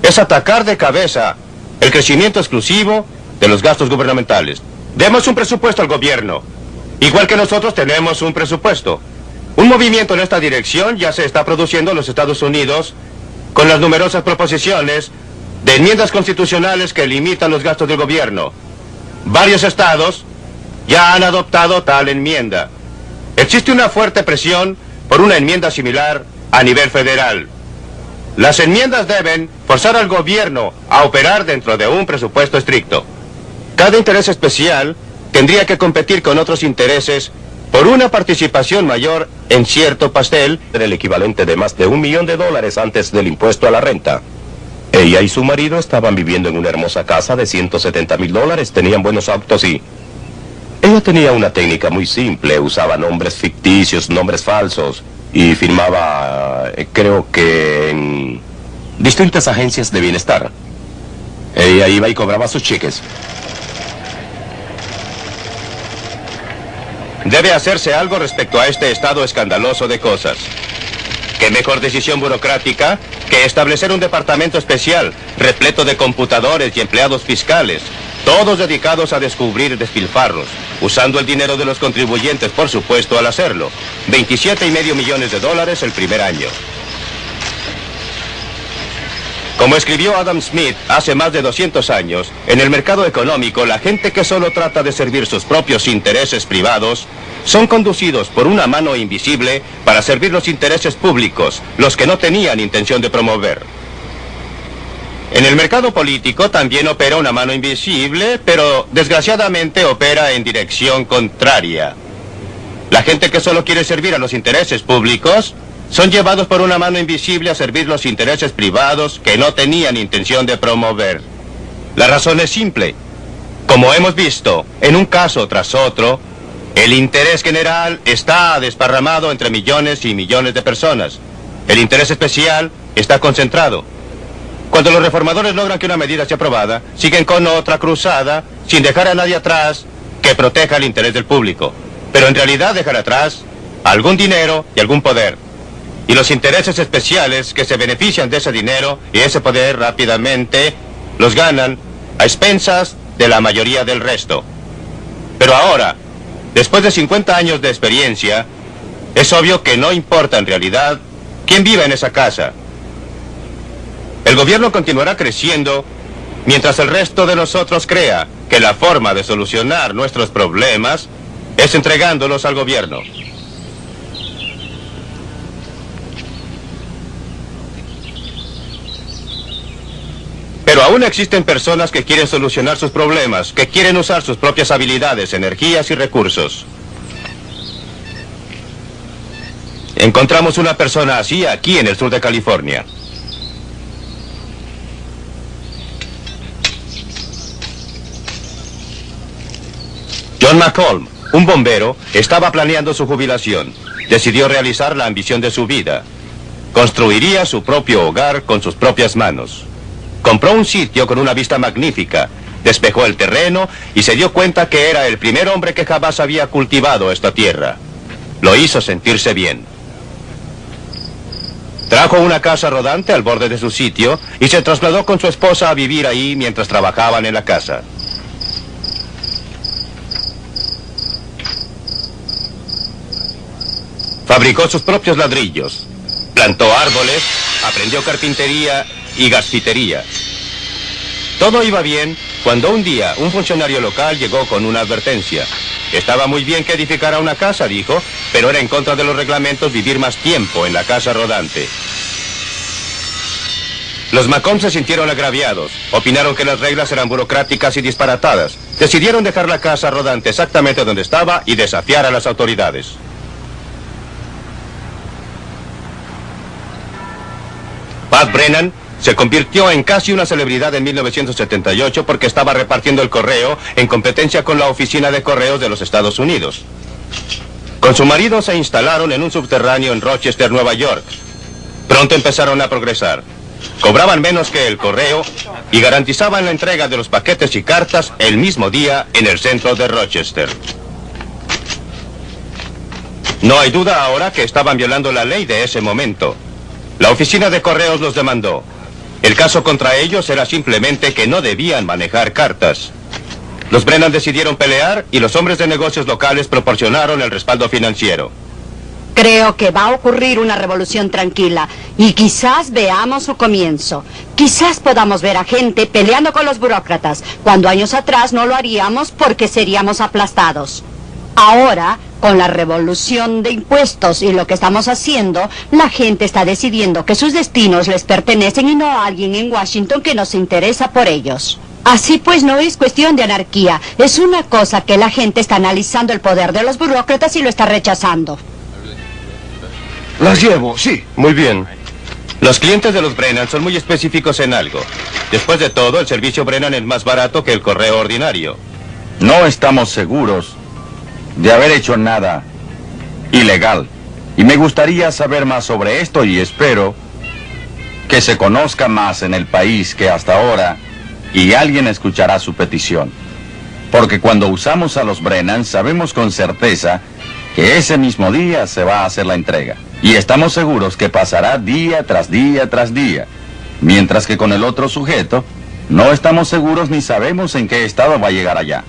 es atacar de cabeza el crecimiento exclusivo de los gastos gubernamentales. Demos un presupuesto al gobierno, igual que nosotros tenemos un presupuesto. Un movimiento en esta dirección ya se está produciendo en los Estados Unidos con las numerosas proposiciones de enmiendas constitucionales que limitan los gastos del gobierno. Varios estados ya han adoptado tal enmienda. Existe una fuerte presión por una enmienda similar a nivel federal. Las enmiendas deben forzar al gobierno a operar dentro de un presupuesto estricto. Cada interés especial tendría que competir con otros intereses por una participación mayor en cierto pastel, el equivalente de más de $1 millón antes del impuesto a la renta. Ella y su marido estaban viviendo en una hermosa casa de $170,000, tenían buenos autos y... Ella tenía una técnica muy simple, usaba nombres ficticios, nombres falsos, y firmaba, creo que en distintas agencias de bienestar. Ella iba y cobraba sus cheques. Debe hacerse algo respecto a este estado escandaloso de cosas. ¿Qué mejor decisión burocrática que establecer un departamento especial, repleto de computadores y empleados fiscales, todos dedicados a descubrir despilfarros, usando el dinero de los contribuyentes, por supuesto, al hacerlo? $27,5 millones el primer año. Como escribió Adam Smith hace más de 200 años, en el mercado económico, la gente que solo trata de servir sus propios intereses privados son conducidos por una mano invisible para servir los intereses públicos, los que no tenían intención de promover. En el mercado político también opera una mano invisible, pero desgraciadamente opera en dirección contraria. La gente que solo quiere servir a los intereses públicos son llevados por una mano invisible a servir los intereses privados que no tenían intención de promover. La razón es simple. Como hemos visto, en un caso tras otro, el interés general está desparramado entre millones y millones de personas. El interés especial está concentrado. Cuando los reformadores logran que una medida sea aprobada, siguen con otra cruzada, sin dejar a nadie atrás que proteja el interés del público. Pero en realidad dejan atrás algún dinero y algún poder. Y los intereses especiales que se benefician de ese dinero y ese poder rápidamente los ganan a expensas de la mayoría del resto. Pero ahora, después de 50 años de experiencia, es obvio que no importa en realidad quién vive en esa casa. El gobierno continuará creciendo mientras el resto de nosotros crea que la forma de solucionar nuestros problemas es entregándolos al gobierno. Pero aún existen personas que quieren solucionar sus problemas, que quieren usar sus propias habilidades, energías y recursos. Encontramos una persona así aquí en el sur de California. John McColm, un bombero, estaba planeando su jubilación. Decidió realizar la ambición de su vida. Construiría su propio hogar con sus propias manos. Compró un sitio con una vista magnífica, despejó el terreno y se dio cuenta que era el primer hombre que jamás había cultivado esta tierra. Lo hizo sentirse bien. Trajo una casa rodante al borde de su sitio y se trasladó con su esposa a vivir ahí mientras trabajaban en la casa. Fabricó sus propios ladrillos, plantó árboles, aprendió carpintería y gasfitería. Todo iba bien cuando un día un funcionario local llegó con una advertencia. Estaba muy bien que edificara una casa, dijo, pero era en contra de los reglamentos vivir más tiempo en la casa rodante. Los Macomb se sintieron agraviados, opinaron que las reglas eran burocráticas y disparatadas. Decidieron dejar la casa rodante exactamente donde estaba y desafiar a las autoridades. Pat Brennan se convirtió en casi una celebridad en 1978 porque estaba repartiendo el correo en competencia con la Oficina de Correos de los Estados Unidos. Con su marido se instalaron en un subterráneo en Rochester, Nueva York. Pronto empezaron a progresar. Cobraban menos que el correo y garantizaban la entrega de los paquetes y cartas el mismo día en el centro de Rochester. No hay duda ahora que estaban violando la ley de ese momento. La Oficina de Correos los demandó. El caso contra ellos era simplemente que no debían manejar cartas. Los Brennan decidieron pelear y los hombres de negocios locales proporcionaron el respaldo financiero. Creo que va a ocurrir una revolución tranquila y quizás veamos su comienzo. Quizás podamos ver a gente peleando con los burócratas, cuando años atrás no lo haríamos porque seríamos aplastados. Ahora, con la revolución de impuestos y lo que estamos haciendo, la gente está decidiendo que sus destinos les pertenecen y no a alguien en Washington que no se interesa por ellos. Así pues, no es cuestión de anarquía. Es una cosa que la gente está analizando el poder de los burócratas y lo está rechazando. Las llevo, sí. Muy bien. Los clientes de los Brennan son muy específicos en algo. Después de todo, el servicio Brennan es más barato que el correo ordinario. No estamos seguros de haber hecho nada ilegal. Y me gustaría saber más sobre esto y espero que se conozca más en el país que hasta ahora y alguien escuchará su petición. Porque cuando usamos a los Brennan sabemos con certeza que ese mismo día se va a hacer la entrega. Y estamos seguros que pasará día tras día tras día. Mientras que con el otro sujeto, no estamos seguros ni sabemos en qué estado va a llegar allá.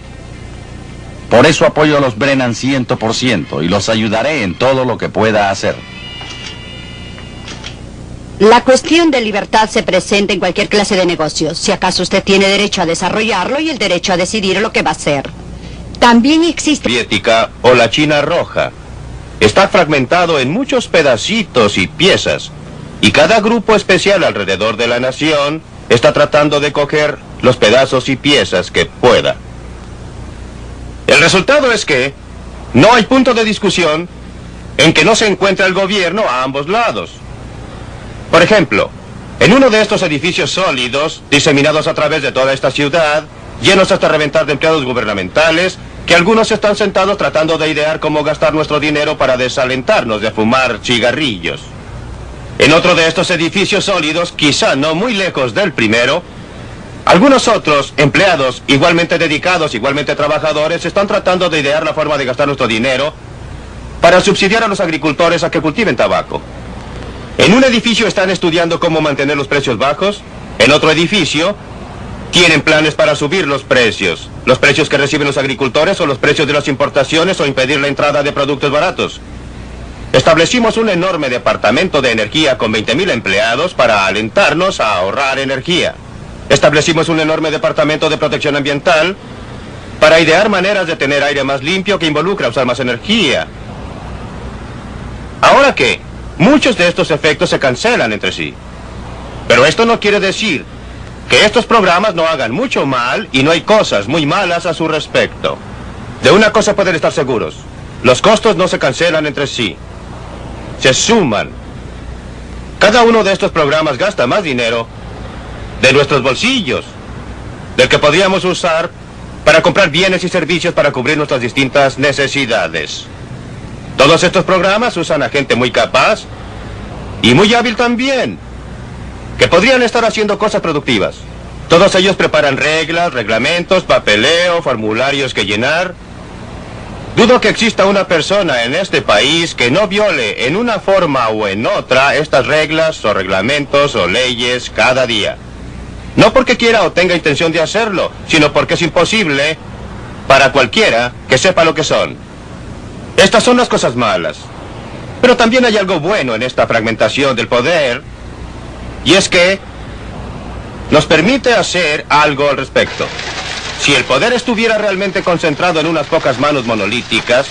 Por eso apoyo a los Brennan 100% y los ayudaré en todo lo que pueda hacer. La cuestión de libertad se presenta en cualquier clase de negocio. Si acaso usted tiene derecho a desarrollarlo y el derecho a decidir lo que va a hacer. También existe... Soviética o la China roja. Está fragmentado en muchos pedacitos y piezas. Y cada grupo especial alrededor de la nación está tratando de coger los pedazos y piezas que pueda. El resultado es que no hay punto de discusión en que no se encuentra el gobierno a ambos lados. Por ejemplo, en uno de estos edificios sólidos, diseminados a través de toda esta ciudad, llenos hasta reventar de empleados gubernamentales, que algunos están sentados tratando de idear cómo gastar nuestro dinero para desalentarnos de fumar cigarrillos. En otro de estos edificios sólidos, quizá no muy lejos del primero, algunos otros empleados igualmente dedicados, igualmente trabajadores, están tratando de idear la forma de gastar nuestro dinero para subsidiar a los agricultores a que cultiven tabaco. En un edificio están estudiando cómo mantener los precios bajos, en otro edificio tienen planes para subir los precios que reciben los agricultores o los precios de las importaciones o impedir la entrada de productos baratos. Establecimos un enorme departamento de energía con 20,000 empleados para alentarnos a ahorrar energía. Establecimos un enorme departamento de protección ambiental para idear maneras de tener aire más limpio que involucra usar más energía. Ahora que muchos de estos efectos se cancelan entre sí. Pero esto no quiere decir que estos programas no hagan mucho mal y no hay cosas muy malas a su respecto. De una cosa pueden estar seguros: los costos no se cancelan entre sí, se suman. Cada uno de estos programas gasta más dinero de nuestros bolsillos del que podríamos usar para comprar bienes y servicios para cubrir nuestras distintas necesidades. Todos estos programas usan a gente muy capaz y muy hábil también, que podrían estar haciendo cosas productivas. Todos ellos preparan reglas, reglamentos, papeleo, formularios que llenar. Dudo que exista una persona en este país que no viole en una forma o en otra estas reglas o reglamentos o leyes cada día. No porque quiera o tenga intención de hacerlo, sino porque es imposible para cualquiera que sepa lo que son. Estas son las cosas malas. Pero también hay algo bueno en esta fragmentación del poder, y es que nos permite hacer algo al respecto. Si el poder estuviera realmente concentrado en unas pocas manos monolíticas,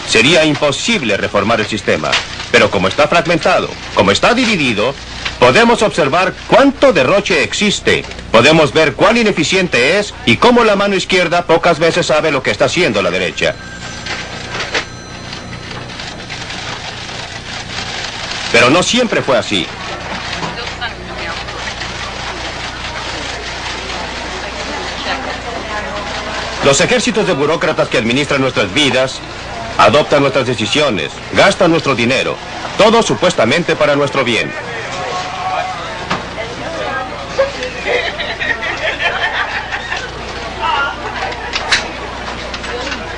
sería imposible reformar el sistema. Pero como está fragmentado, como está dividido, podemos observar cuánto derroche existe. Podemos ver cuán ineficiente es y cómo la mano izquierda pocas veces sabe lo que está haciendo la derecha. Pero no siempre fue así. Los ejércitos de burócratas que administran nuestras vidas adoptan nuestras decisiones, gastan nuestro dinero, todo supuestamente para nuestro bien.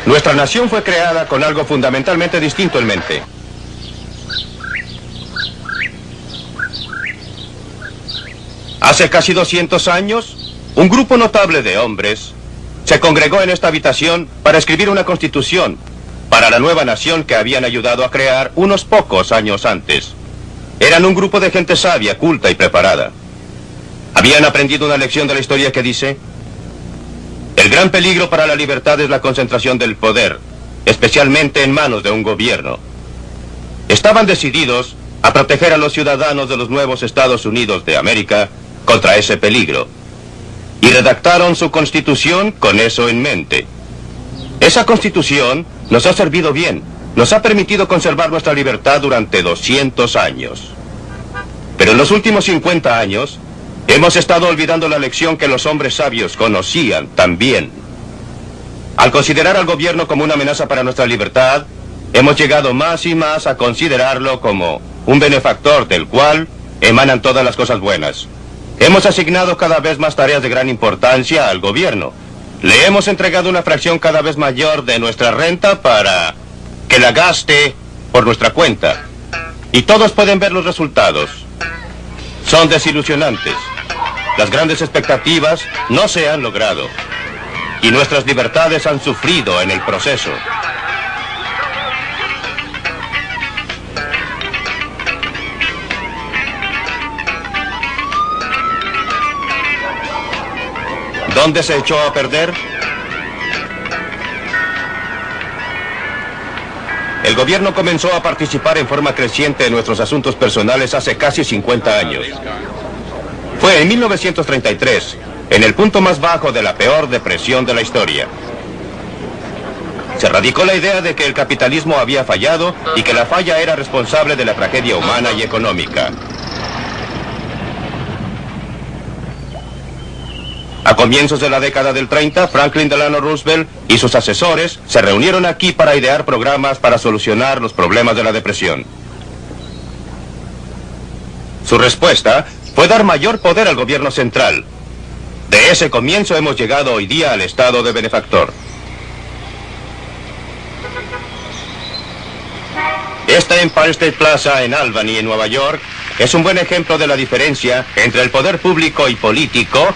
Nuestra nación fue creada con algo fundamentalmente distinto en mente. Hace casi 200 años, un grupo notable de hombres se congregó en esta habitación para escribir una constitución para la nueva nación que habían ayudado a crear unos pocos años antes. Eran un grupo de gente sabia, culta y preparada. Habían aprendido una lección de la historia que dice: el gran peligro para la libertad es la concentración del poder, especialmente en manos de un gobierno. Estaban decididos a proteger a los ciudadanos de los nuevos Estados Unidos de América contra ese peligro. Y redactaron su constitución con eso en mente. Esa constitución nos ha servido bien, nos ha permitido conservar nuestra libertad durante 200 años. Pero en los últimos 50 años, hemos estado olvidando la lección que los hombres sabios conocían también. Al considerar al gobierno como una amenaza para nuestra libertad, hemos llegado más y más a considerarlo como un benefactor del cual emanan todas las cosas buenas. Hemos asignado cada vez más tareas de gran importancia al gobierno. Le hemos entregado una fracción cada vez mayor de nuestra renta para que la gaste por nuestra cuenta. Y todos pueden ver los resultados. Son desilusionantes. Las grandes expectativas no se han logrado. Y nuestras libertades han sufrido en el proceso. ¿Dónde se echó a perder? El gobierno comenzó a participar en forma creciente en nuestros asuntos personales hace casi 50 años. Fue en 1933, en el punto más bajo de la peor depresión de la historia. Se radicó la idea de que el capitalismo había fallado y que la falla era responsable de la tragedia humana y económica. A comienzos de la década del 30, Franklin Delano Roosevelt y sus asesores se reunieron aquí para idear programas para solucionar los problemas de la depresión. Su respuesta fue dar mayor poder al gobierno central. De ese comienzo hemos llegado hoy día al estado de benefactor. Esta Empire State Plaza en Albany, en Nueva York, es un buen ejemplo de la diferencia entre el poder público y político